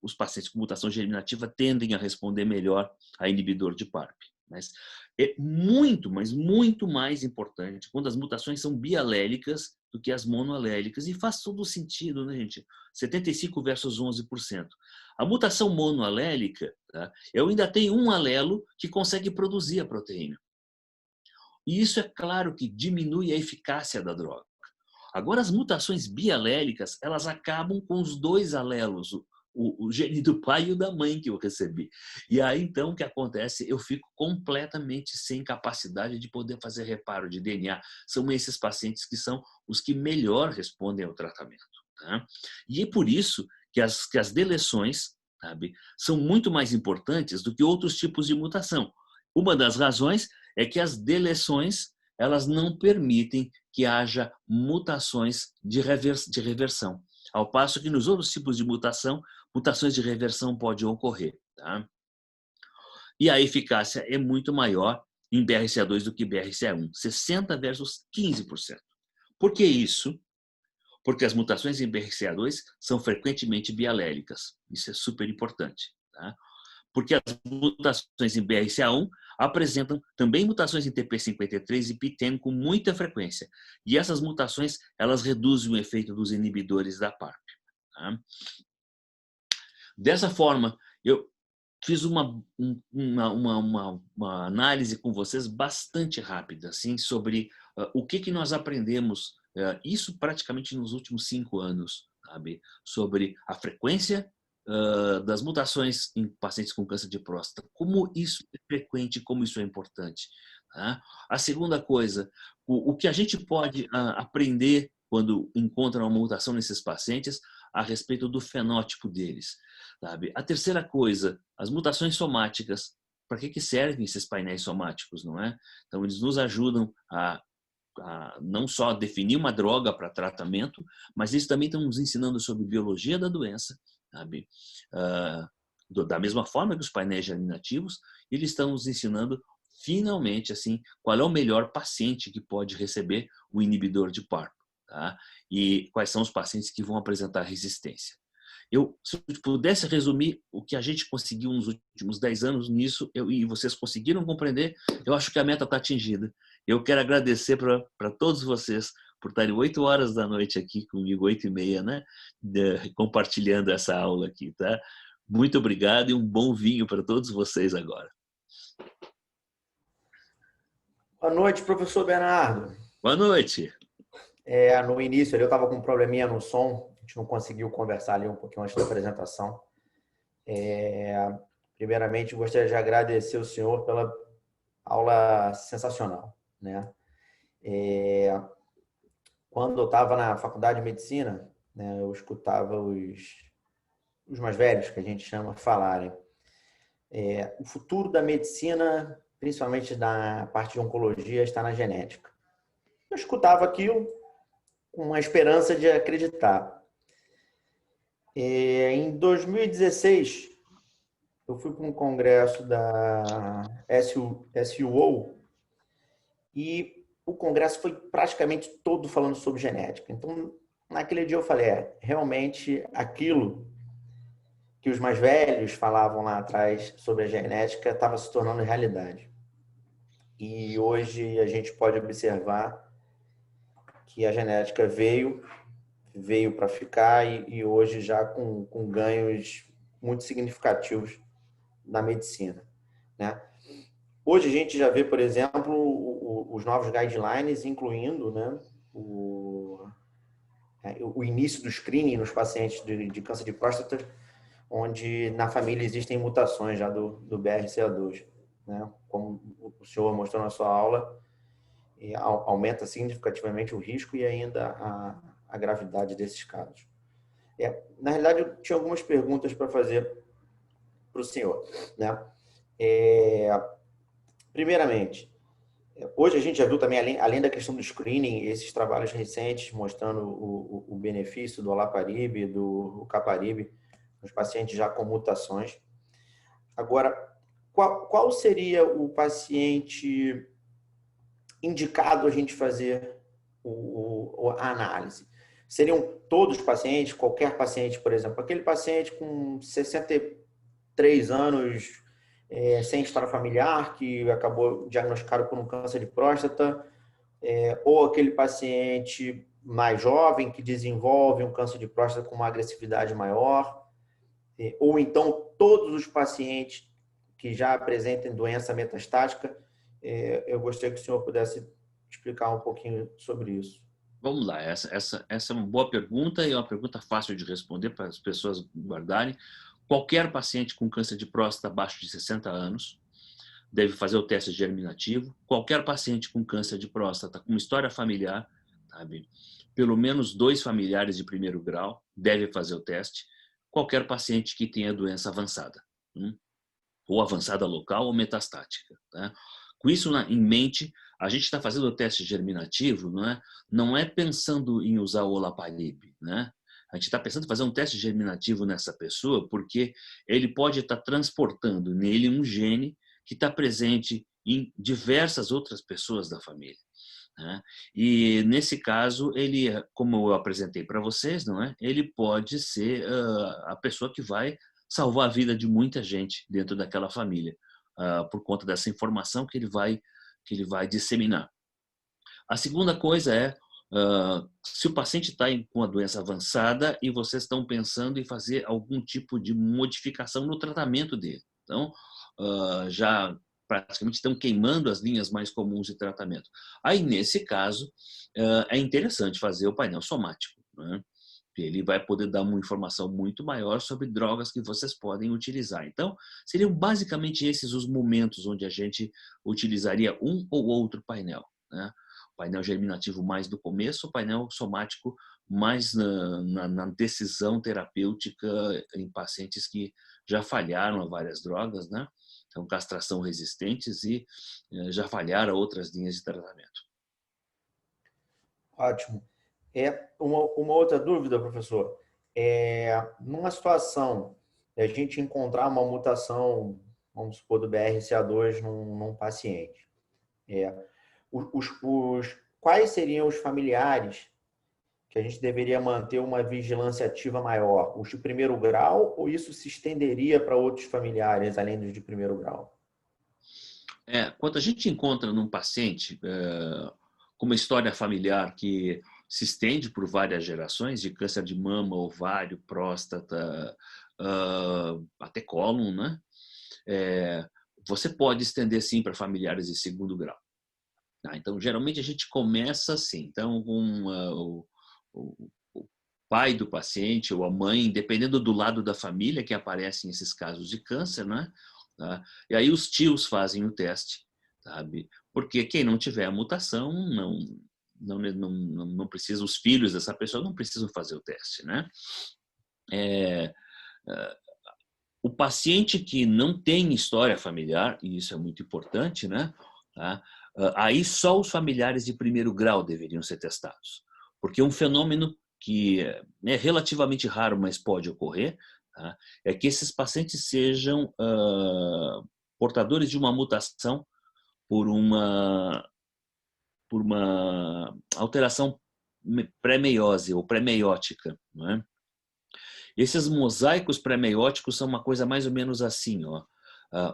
os pacientes com mutação germinativa tendem a responder melhor a inibidor de PARP. Mas é muito, mas muito mais importante quando as mutações são bialélicas do que as monoalélicas. E faz todo sentido, né, gente? 75 versus 11%. A mutação monoalélica, tá? Eu ainda tenho um alelo que consegue produzir a proteína. E isso é claro que diminui a eficácia da droga. Agora, as mutações bialélicas, elas acabam com os 2 alelos, o gene do pai e o da mãe que eu recebi. E aí, então, o que acontece? Eu fico completamente sem capacidade de poder fazer reparo de DNA. São esses pacientes que são os que melhor respondem ao tratamento. Tá? E é por isso que as deleções, sabe, são muito mais importantes do que outros tipos de mutação. Uma das razões é que as deleções, elas não permitem que haja mutações de reversão. Ao passo que nos outros tipos de mutação, mutações de reversão podem ocorrer. Tá? E a eficácia é muito maior em BRCA2 do que BRCA1, 60% versus 15%. Por que isso? Porque as mutações em BRCA2 são frequentemente bialélicas. Isso é super importante. Tá? Porque as mutações em BRCA1 apresentam também mutações em TP53 e PTEN com muita frequência. E essas mutações, elas reduzem o efeito dos inibidores da PARP. Tá? Dessa forma, eu fiz uma análise com vocês bastante rápida, assim, sobre o que nós aprendemos, isso praticamente nos últimos 5 anos, sabe? Sobre a frequência das mutações em pacientes com câncer de próstata, como isso é frequente, como isso é importante. Tá? A segunda coisa, o que a gente pode aprender quando encontra uma mutação nesses pacientes a respeito do fenótipo deles. Sabe? A terceira coisa, as mutações somáticas. Para que servem esses painéis somáticos, não é? Então, eles nos ajudam a não só definir uma droga para tratamento, mas eles também estão nos ensinando sobre biologia da doença, sabe? Da mesma forma que os painéis germinativos, eles estão nos ensinando finalmente assim qual é o melhor paciente que pode receber o inibidor de PARP, tá? E quais são os pacientes que vão apresentar resistência. Se eu pudesse resumir o que a gente conseguiu nos últimos 10 anos nisso, e vocês conseguiram compreender, eu acho que a meta está atingida. Eu quero agradecer para todos vocês por estarem 8 horas da noite aqui comigo, 8h30, né? Compartilhando essa aula aqui, tá? Muito obrigado e um bom vinho para todos vocês agora.
Boa noite, professor Bernardo.
Boa noite.
No início eu estava com um probleminha no som, a gente não conseguiu conversar ali um pouquinho antes da apresentação. Primeiramente, gostaria de agradecer o senhor pela aula sensacional, né? Quando eu estava na faculdade de medicina, né, eu escutava os mais velhos, que a gente chama, falarem. O futuro da medicina, principalmente da parte de oncologia, está na genética. Eu escutava aquilo com uma esperança de acreditar. Em 2016, eu fui para um congresso da SUO e o congresso foi praticamente todo falando sobre genética. Então, naquele dia eu falei, realmente aquilo que os mais velhos falavam lá atrás sobre a genética estava se tornando realidade. E hoje a gente pode observar que a genética veio para ficar e hoje já com ganhos muito significativos na medicina, né? Hoje a gente já vê, por exemplo, os novos guidelines, incluindo, né, o início do screening nos pacientes de câncer de próstata, onde na família existem mutações já do BRCA2, né? Como o senhor mostrou na sua aula, aumenta significativamente o risco e ainda a gravidade desses casos. Na realidade, eu tinha algumas perguntas para fazer para o senhor, né? Primeiramente, hoje a gente já viu também, além da questão do screening, esses trabalhos recentes mostrando o benefício do olaparib, do caparibe, nos pacientes já com mutações. Agora, qual seria o paciente indicado a gente fazer a análise? Seriam todos os pacientes, qualquer paciente, por exemplo, aquele paciente com 63 anos, sem história familiar, que acabou diagnosticado por um câncer de próstata, ou aquele paciente mais jovem que desenvolve um câncer de próstata com uma agressividade maior, ou então todos os pacientes que já apresentem doença metastática. Eu gostaria que o senhor pudesse explicar um pouquinho sobre isso.
Vamos lá, essa é uma boa pergunta e é uma pergunta fácil de responder para as pessoas guardarem. Qualquer paciente com câncer de próstata abaixo de 60 anos deve fazer o teste germinativo. Qualquer paciente com câncer de próstata com história familiar, sabe, pelo menos 2 familiares de primeiro grau, deve fazer o teste. Qualquer paciente que tenha doença avançada, ou avançada local ou metastática. Tá? Com isso em mente, a gente está fazendo o teste germinativo, não é pensando em usar o olaparib, né? A gente está pensando em fazer um teste germinativo nessa pessoa porque ele pode estar transportando nele um gene que está presente em diversas outras pessoas da família, né? E nesse caso, ele, como eu apresentei para vocês, ele pode ser a pessoa que vai salvar a vida de muita gente dentro daquela família, por conta dessa informação que ele vai disseminar. A segunda coisa é, se o paciente está com a doença avançada e vocês estão pensando em fazer algum tipo de modificação no tratamento dele. Então, já praticamente estão queimando as linhas mais comuns de tratamento. Aí, nesse caso, é interessante fazer o painel somático, né? Ele vai poder dar uma informação muito maior sobre drogas que vocês podem utilizar. Então, seriam basicamente esses os momentos onde a gente utilizaria um ou outro painel, né? O painel germinativo mais do começo, o painel somático mais na decisão terapêutica em pacientes que já falharam a várias drogas, né? Então, castração resistentes e já falharam outras linhas de tratamento.
Ótimo. Uma outra dúvida, professor. Numa situação de a gente encontrar uma mutação, vamos supor, do BRCA2 num paciente, quais seriam os familiares que a gente deveria manter uma vigilância ativa maior? Os de primeiro grau ou isso se estenderia para outros familiares, além dos de primeiro grau?
Quando a gente encontra num paciente com uma história familiar que se estende por várias gerações, de câncer de mama, ovário, próstata, até cólon, né? Você pode estender sim para familiares de segundo grau. Tá? Então, geralmente a gente começa assim. Então, o pai do paciente ou a mãe, dependendo do lado da família que aparecem esses casos de câncer, né? Tá? E aí os tios fazem o teste, sabe? Porque quem não tiver a mutação não precisa, os filhos dessa pessoa não precisam fazer o teste, né? O paciente que não tem história familiar, e isso é muito importante, né? Tá? Aí só os familiares de primeiro grau deveriam ser testados, porque um fenômeno que é relativamente raro, mas pode ocorrer, tá? É que esses pacientes sejam portadores de uma mutação por uma alteração pré-meiose ou pré-meiótica, né? Esses mosaicos pré-meióticos são uma coisa mais ou menos assim, ó.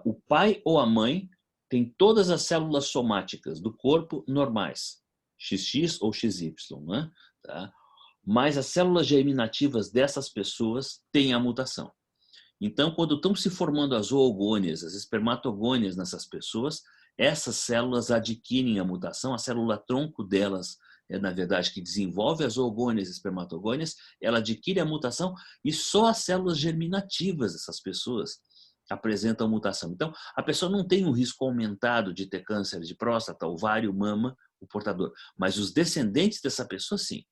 O pai ou a mãe tem todas as células somáticas do corpo normais, XX ou XY, né? Tá? Mas as células germinativas dessas pessoas têm a mutação. Então, quando estão se formando as oogônias, as espermatogônias nessas pessoas, essas células adquirem a mutação, a célula-tronco delas na verdade, que desenvolve as oogônias e espermatogônias, ela adquire a mutação e só as células germinativas dessas pessoas apresentam mutação. Então, a pessoa não tem um risco aumentado de ter câncer de próstata, ovário, mama, o portador. Mas os descendentes dessa pessoa, sim.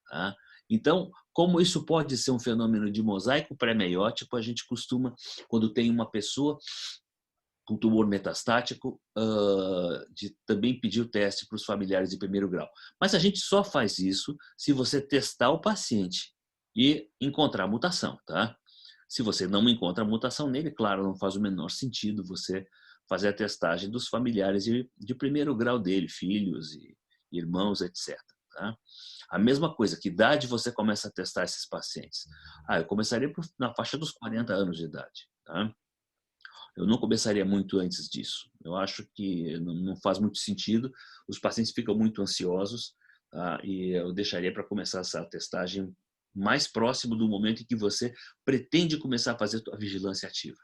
Tá? Então, como isso pode ser um fenômeno de mosaico pré-meiótico, a gente costuma, quando tem uma pessoa com tumor metastático, de também pedir o teste para os familiares de primeiro grau. Mas a gente só faz isso se você testar o paciente e encontrar a mutação, tá? Se você não encontra a mutação nele, claro, não faz o menor sentido você fazer a testagem dos familiares de primeiro grau dele, filhos e irmãos, etc. Tá? A mesma coisa, que idade você começa a testar esses pacientes? Eu começaria na faixa dos 40 anos de idade, tá? Eu não começaria muito antes disso. Eu acho que não faz muito sentido. Os pacientes ficam muito ansiosos, tá? E eu deixaria para começar essa testagem mais próximo do momento em que você pretende começar a fazer a vigilância ativa.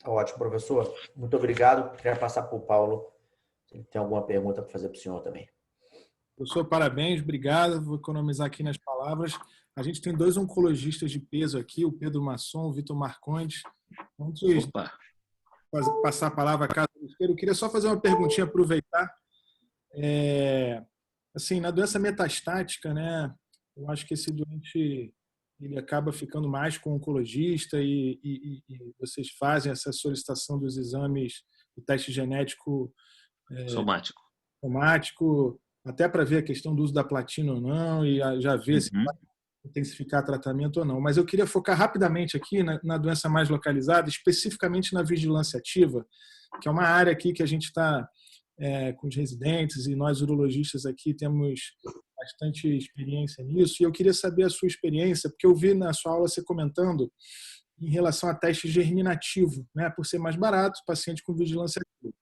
Ótimo, professor. Muito obrigado. Queria passar para o Paulo. Se tem alguma pergunta para fazer para o senhor também.
Professor, parabéns, obrigado. Vou economizar aqui nas palavras. A gente tem 2 oncologistas de peso aqui, o Pedro Masson, o Vitor Marcondes. Antes de passar a palavra a cada eu queria só fazer uma perguntinha, aproveitar. Assim, na doença metastática, né? Eu acho que esse doente ele acaba ficando mais com o oncologista e vocês fazem essa solicitação dos exames, do teste genético somático, até para ver a questão do uso da platina ou não, e já ver se vai intensificar tratamento ou não. Mas eu queria focar rapidamente aqui na doença mais localizada, especificamente na vigilância ativa, que é uma área aqui que a gente está com os residentes e nós urologistas aqui temos bastante experiência nisso. E eu queria saber a sua experiência, porque eu vi na sua aula você comentando em relação a teste germinativo, né, por ser mais barato, paciente com vigilância ativa.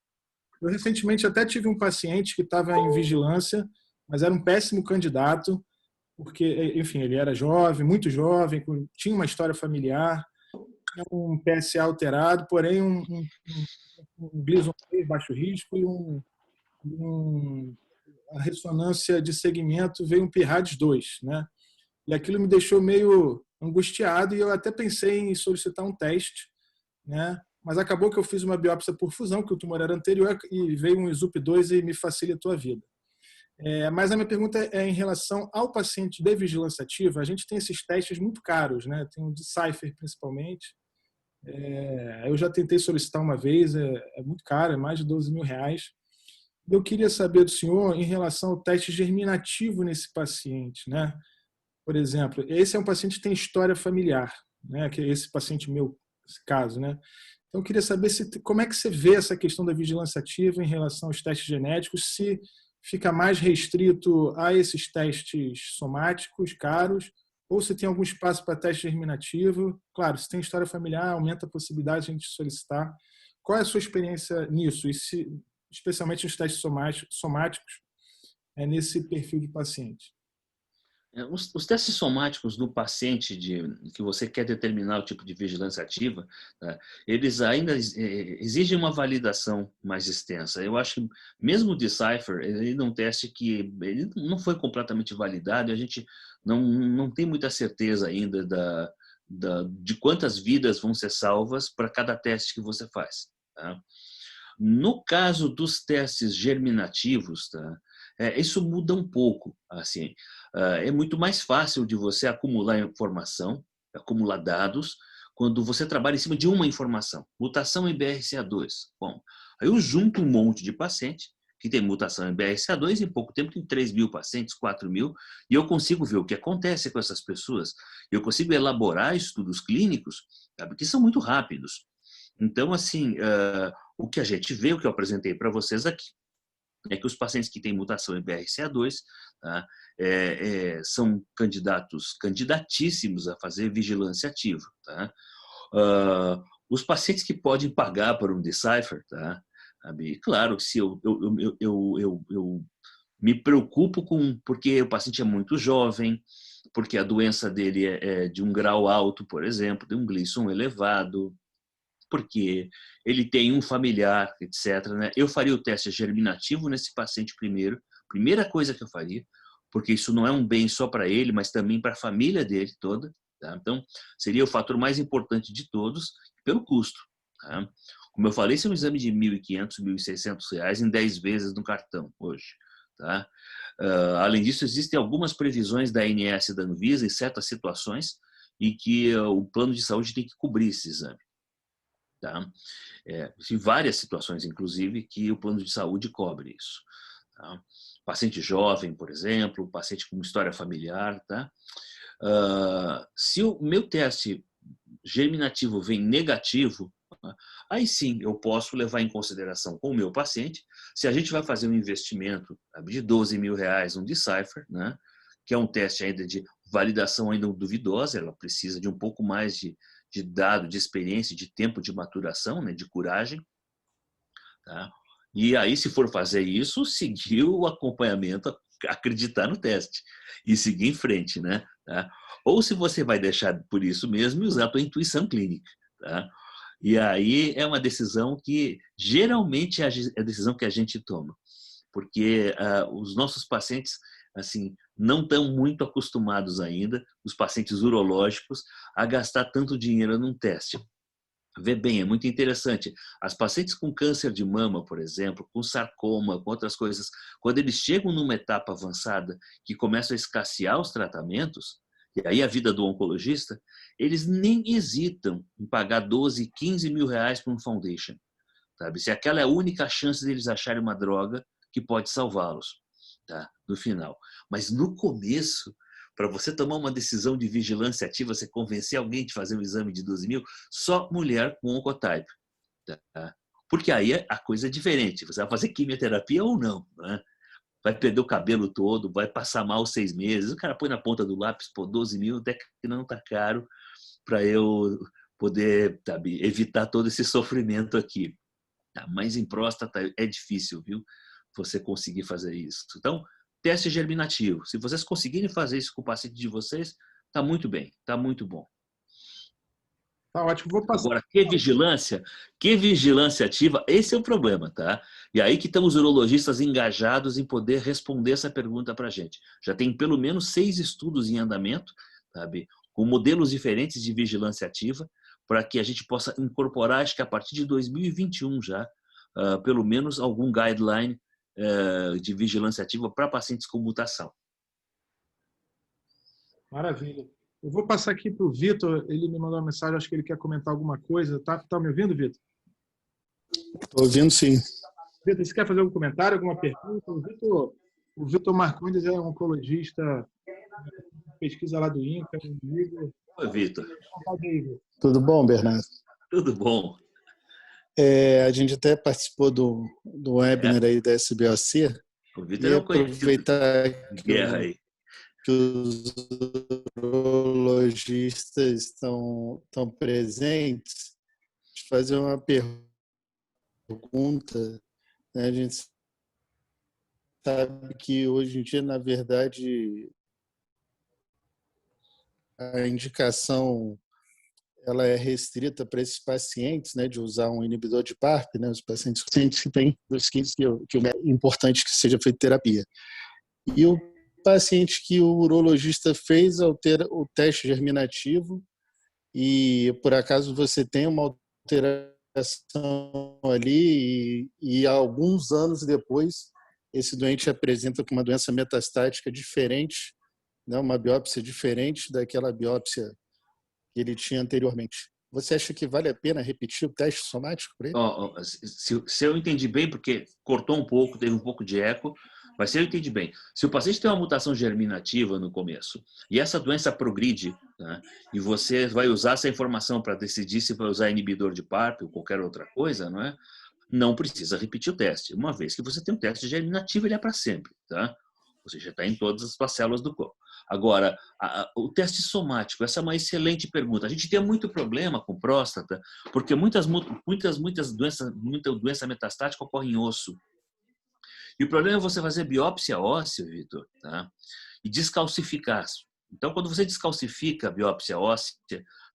Eu recentemente até tive um paciente que estava em vigilância, mas era um péssimo candidato, porque, enfim, ele era jovem, muito jovem, tinha uma história familiar, tinha um PSA alterado, porém um Gleason 3 baixo risco e a ressonância de segmento veio um PIRADS 2, né? E aquilo me deixou meio angustiado e eu até pensei em solicitar um teste, né? Mas acabou que eu fiz uma biópsia por fusão, que o tumor era anterior, e veio um ISUP2 e me facilitou a vida. Mas a minha pergunta é em relação ao paciente de vigilância ativa. A gente tem esses testes muito caros, né? Tem o Decipher, principalmente. Eu já tentei solicitar uma vez, é muito caro, é mais de R$12.000. Eu queria saber do senhor em relação ao teste germinativo nesse paciente, né? Por exemplo, esse é um paciente que tem história familiar, né? Que é esse paciente meu, esse caso, né? Então, eu queria saber como é que você vê essa questão da vigilância ativa em relação aos testes genéticos, se fica mais restrito a esses testes somáticos caros, ou se tem algum espaço para teste germinativo. Claro, se tem história familiar, aumenta a possibilidade de a gente solicitar. Qual é a sua experiência nisso, e especialmente os testes somáticos nesse perfil de paciente?
Os testes somáticos no paciente que você quer determinar o tipo de vigilância ativa, tá? Eles ainda exigem uma validação mais extensa. Eu acho que mesmo o Decipher, ele é um teste que ele não foi completamente validado e a gente não tem muita certeza ainda de quantas vidas vão ser salvas para cada teste que você faz. Tá? No caso dos testes germinativos, tá? Isso muda um pouco. Assim, é muito mais fácil de você acumular informação, acumular dados, quando você trabalha em cima de uma informação. Mutação em BRCA2. Bom, aí eu junto um monte de paciente que tem mutação em BRCA2 e em pouco tempo tem 3.000 pacientes, 4.000, e eu consigo ver o que acontece com essas pessoas. Eu consigo elaborar estudos clínicos, sabe, que são muito rápidos. Então, assim, o que a gente vê, o que eu apresentei para vocês aqui, é que os pacientes que têm mutação em BRCA2, tá, são candidatíssimos a fazer vigilância ativa. Tá? Os pacientes que podem pagar por um Decipher, tá? Claro, se eu me preocupo porque o paciente é muito jovem, porque a doença dele é de um grau alto, por exemplo, de um Gleason elevado, porque ele tem um familiar, etc. Né? Eu faria o teste germinativo nesse paciente primeiro, primeira coisa que eu faria, porque isso não é um bem só para ele, mas também para a família dele toda. Tá? Então, seria o fator mais importante de todos, pelo custo. Tá? Como eu falei, esse é um exame de R$1.500, R$1.600 em 10 vezes no cartão hoje. Tá? Além disso, existem algumas previsões da ANS e da Anvisa em certas situações em que o plano de saúde tem que cobrir esse exame. Tá? Em várias situações, inclusive, que o plano de saúde cobre isso. Tá? Paciente jovem, por exemplo, paciente com história familiar. Tá? Se o meu teste germinativo vem negativo, aí sim eu posso levar em consideração com o meu paciente se a gente vai fazer um investimento de R$12.000 no Decipher, né? Que é um teste ainda de validação ainda duvidosa, ela precisa de um pouco mais de dado, de experiência, de tempo de maturação, né, de coragem. Tá? E aí, se for fazer isso, seguir o acompanhamento, acreditar no teste e seguir em frente. Né? Tá? Ou se você vai deixar por isso mesmo e usar a tua intuição clínica. Tá? E aí é uma decisão que geralmente é a decisão que a gente toma, porque os nossos pacientes assim não estão muito acostumados ainda, os pacientes urológicos, a gastar tanto dinheiro num teste. Vê bem, é muito interessante. As pacientes com câncer de mama, por exemplo, com sarcoma, com outras coisas, quando eles chegam numa etapa avançada que começam a escassear os tratamentos, e aí a vida do oncologista, eles nem hesitam em pagar 12, 15 mil reais para um foundation. Sabe? Se aquela é a única chance deles acharem uma droga que pode salvá-los, tá? No final. Mas no começo, para você tomar uma decisão de vigilância ativa, você convencer alguém de fazer um exame de 12.000, só mulher com oncotype. Tá? Porque aí a coisa é diferente. Você vai fazer quimioterapia ou não, né? Vai perder o cabelo todo, vai passar mal 6 meses. O cara põe na ponta do lápis, pô, 12.000, até que não está caro para eu poder, sabe, evitar todo esse sofrimento aqui. Tá? Mas em próstata é difícil, viu? Você conseguir fazer isso. Então, teste germinativo. Se vocês conseguirem fazer isso com o paciente de vocês, tá muito bem, tá muito bom.
Tá ótimo, vou passar.
Agora, que vigilância ativa, esse é o problema, tá? E aí que estão os urologistas engajados em poder responder essa pergunta para a gente. Já tem pelo menos 6 estudos em andamento, sabe? Com modelos diferentes de vigilância ativa, para que a gente possa incorporar, acho que a partir de 2021 já, pelo menos algum guideline de vigilância ativa para pacientes com mutação.
Maravilha. Eu vou passar aqui para o Vitor, ele me mandou uma mensagem, acho que ele quer comentar alguma coisa. Tá me ouvindo, Vitor?
Estou ouvindo, sim.
Vitor, você quer fazer algum comentário, alguma pergunta? O Vitor Marcondes é um oncologista, pesquisa lá do INCA, amigo.
Oi, Vitor.
Tudo bom, Bernardo?
Tudo bom.
A gente até participou do webinar aí da SBOC.
O Vitor
E
é um
aproveitar
guerra aí.
que os urologistas estão presentes, de fazer uma pergunta. Né? A gente sabe que hoje em dia, na verdade, a indicação ela é restrita para esses pacientes, né, de usar um inibidor de PARP, né, os pacientes que têm dos que é importante que seja feita terapia. E o paciente que o urologista fez o teste germinativo e, por acaso, você tem uma alteração ali e alguns anos depois esse doente apresenta com uma doença metastática diferente, né, uma biópsia diferente daquela biópsia que ele tinha anteriormente. Você acha que vale a pena repetir o teste somático para ele?
Se eu entendi bem, porque cortou um pouco, teve um pouco de eco, mas se eu entendi bem, se o paciente tem uma mutação germinativa no começo e essa doença progride, né, e você vai usar essa informação para decidir se vai usar inibidor de PARP ou qualquer outra coisa, não é? Não precisa repetir o teste. Uma vez que você tem um teste germinativo, ele é para sempre, tá? Ou seja, está em todas as células do corpo. Agora, o teste somático, essa é uma excelente pergunta. A gente tem muito problema com próstata, porque muita doença metastática ocorre em osso. E o problema é você fazer biópsia óssea, Vitor, tá? E descalcificar. Então, quando você descalcifica a biópsia óssea,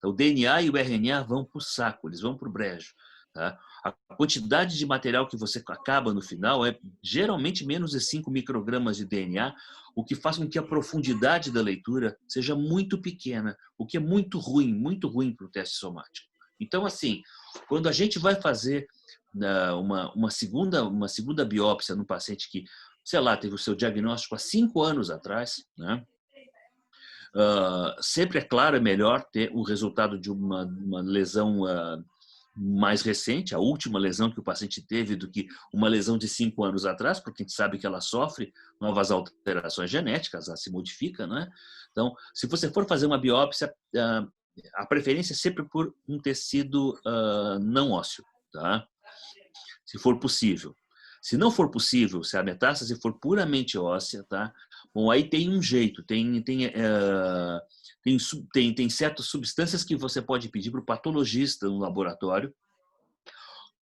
o DNA e o RNA vão para o saco, eles vão para o brejo. Tá? A quantidade de material que você acaba no final é geralmente menos de 5 microgramas de DNA, o que faz com que a profundidade da leitura seja muito pequena, o que é muito ruim para o teste somático. Então, assim, quando a gente vai fazer uma segunda biópsia no paciente que, sei lá, teve o seu diagnóstico há 5 anos atrás, né? Sempre, é claro, é melhor ter o resultado de uma lesão mais recente, a última lesão que o paciente teve, do que uma lesão de 5 anos atrás, porque a gente sabe que ela sofre novas alterações genéticas, ela se modifica, né? Então, se você for fazer uma biópsia, a preferência é sempre por um tecido não ósseo, tá? Se for possível. Se não for possível, se a metástase for puramente óssea, tá? Bom, aí tem um jeito, tem certas substâncias que você pode pedir para o patologista no laboratório,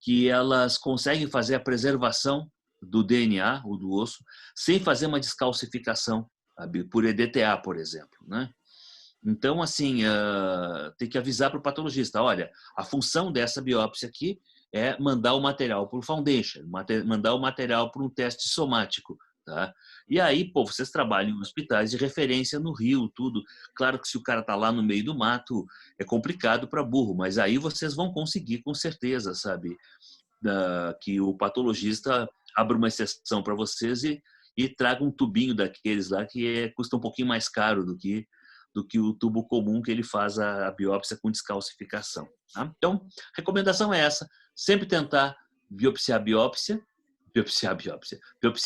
que elas conseguem fazer a preservação do DNA ou do osso sem fazer uma descalcificação, por EDTA, por exemplo, né? Então, assim, tem que avisar para o patologista, olha, a função dessa biópsia aqui é mandar o material para o foundation, mandar o material para um teste somático, tá? E aí, pô, vocês trabalham em hospitais de referência no Rio, tudo. Claro que se o cara está lá no meio do mato, é complicado para burro, mas aí vocês vão conseguir com certeza, sabe? Que o patologista abra uma exceção para vocês e traga um tubinho daqueles lá que custa um pouquinho mais caro do que o tubo comum que ele faz a biópsia com descalcificação. Tá? Então, a recomendação é essa, sempre tentar biopsiar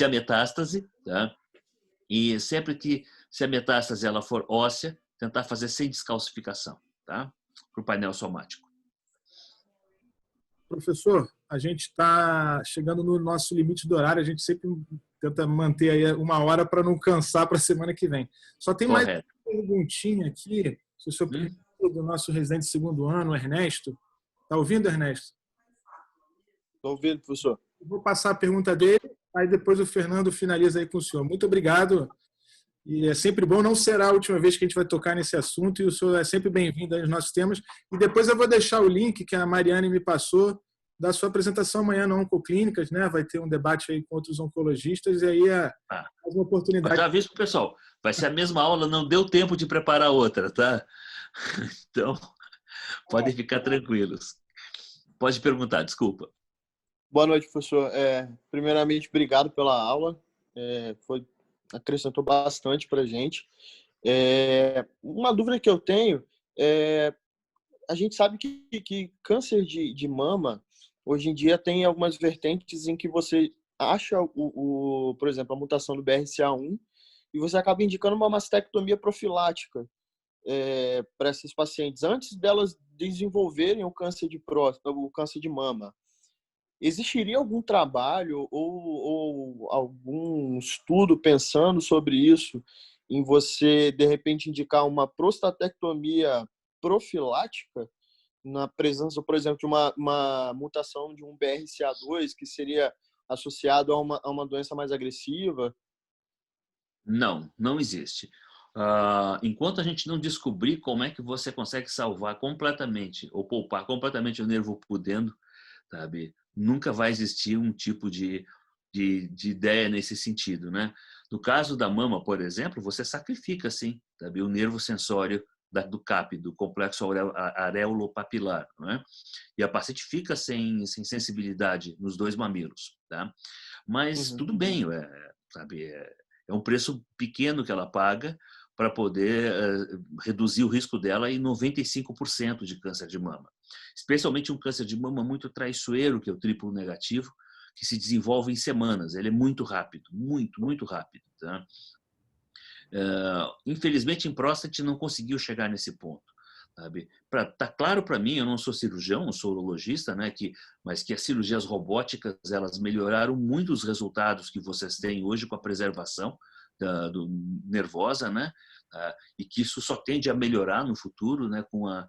a metástase, tá? E sempre que, se a metástase ela for óssea, tentar fazer sem descalcificação, tá? Para o painel somático.
Professor, a gente está chegando no nosso limite do horário, a gente sempre tenta manter aí 1 hora para não cansar para a semana que vem. Só tem mais uma perguntinha aqui, se o senhor permite, do nosso residente de 2º ano, Ernesto. Está ouvindo, Ernesto?
Estou ouvindo, professor.
Eu vou passar a pergunta dele, aí depois o Fernando finaliza aí com o senhor. Muito obrigado. E é sempre bom, não será a última vez que a gente vai tocar nesse assunto, e o senhor é sempre bem-vindo aos nossos temas. E depois eu vou deixar o link que a Mariane me passou da sua apresentação amanhã na Oncoclínicas, né? Vai ter um debate aí com outros oncologistas, e aí é uma oportunidade.
Já aviso, pessoal, vai ser a mesma aula, não deu tempo de preparar outra, tá? Então, podem ficar tranquilos. Pode perguntar, desculpa.
Boa noite, professor. Primeiramente, obrigado pela aula. Acrescentou bastante para a gente. Uma dúvida que eu tenho a gente sabe que câncer de mama, hoje em dia, tem algumas vertentes em que você acha, por exemplo, a mutação do BRCA1 e você acaba indicando uma mastectomia profilática para esses pacientes antes delas desenvolverem o câncer de próstata, o câncer de mama. Existiria algum trabalho ou algum estudo pensando sobre isso, em você, de repente, indicar uma prostatectomia profilática na presença, por exemplo, de uma mutação de um BRCA2 que seria associado a uma doença mais agressiva?
Não, não existe. enquanto a gente não descobrir como é que você consegue salvar completamente ou poupar completamente o nervo pudendo, sabe, nunca vai existir um tipo de ideia nesse sentido, né? No caso da mama, por exemplo, você sacrifica, sim, sabe, o nervo sensório do CAP, do complexo areolopapilar, né? E a paciente fica sem sensibilidade nos dois mamilos, tá? Mas tudo bem, sabe, é um preço pequeno que ela paga para poder reduzir o risco dela em 95% de câncer de mama. Especialmente um câncer de mama muito traiçoeiro, que é o triplo negativo, que se desenvolve em semanas. Ele é muito rápido, muito rápido. Tá? Infelizmente, em próstata, não conseguiu chegar nesse ponto. Tá claro para mim, eu não sou cirurgião, não sou urologista, né, mas que as cirurgias robóticas elas melhoraram muito os resultados que vocês têm hoje com a preservação nervosa, né, e que isso só tende a melhorar no futuro, né, com a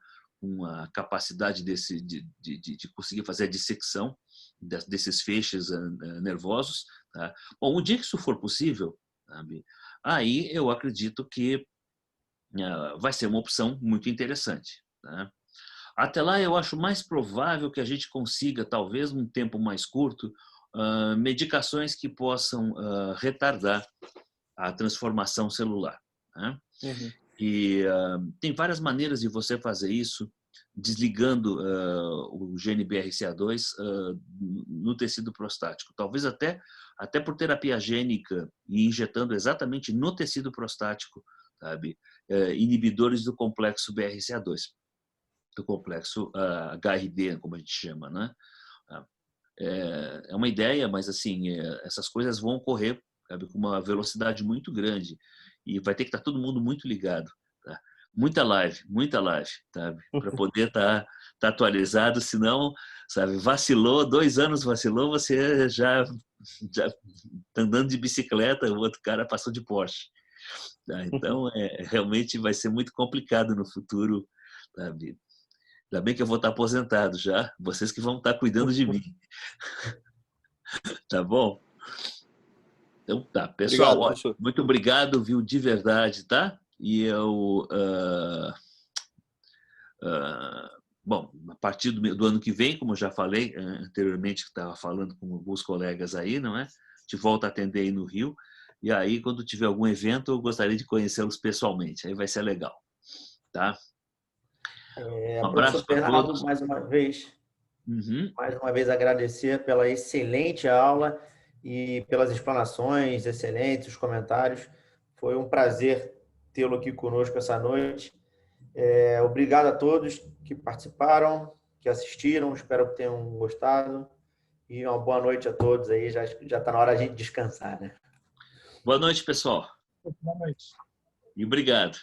capacidade de conseguir fazer a dissecção desses feixes nervosos. Tá? Bom, o dia que isso for possível, sabe, aí eu acredito que vai ser uma opção muito interessante. Né? Até lá, eu acho mais provável que a gente consiga, talvez num tempo mais curto, medicações que possam retardar a transformação celular. Né?
Uhum.
E tem várias maneiras de você fazer isso, desligando o gene BRCA2 no tecido prostático. Talvez até por terapia gênica e injetando exatamente no tecido prostático, sabe, inibidores do complexo BRCA2, do complexo HRD, como a gente chama, né? É uma ideia, mas assim, essas coisas vão ocorrer, sabe, com uma velocidade muito grande e vai ter que estar todo mundo muito ligado. Tá? Muita live, sabe, para poder estar atualizado, senão, sabe, vacilou, 2 anos vacilou, você já tá andando de bicicleta, o outro cara passou de Porsche. Tá? Então, realmente vai ser muito complicado no futuro, sabe? Ainda bem que eu vou estar aposentado já, vocês que vão estar cuidando de mim. Tá bom? Então tá, pessoal,
Obrigado,
ó,
professor.
muito obrigado, viu, de verdade, tá? E eu, bom, a partir do ano que vem, como eu já falei anteriormente, que estava falando com alguns colegas aí, não é? De volta a atender aí no Rio. E aí, quando tiver algum evento, eu gostaria de conhecê-los pessoalmente. Aí vai ser legal, tá? Um
Professor
abraço para
Bernardo,
todos. Uhum.
mais uma vez agradecer pela excelente aula e pelas explanações excelentes, os comentários. Foi um prazer tê-lo aqui conosco essa noite. Obrigado a todos que participaram, que assistiram. Espero que tenham gostado. E uma boa noite a todos aí. Já está na hora de a gente descansar, né?
Boa noite, pessoal.
Boa noite.
E obrigado.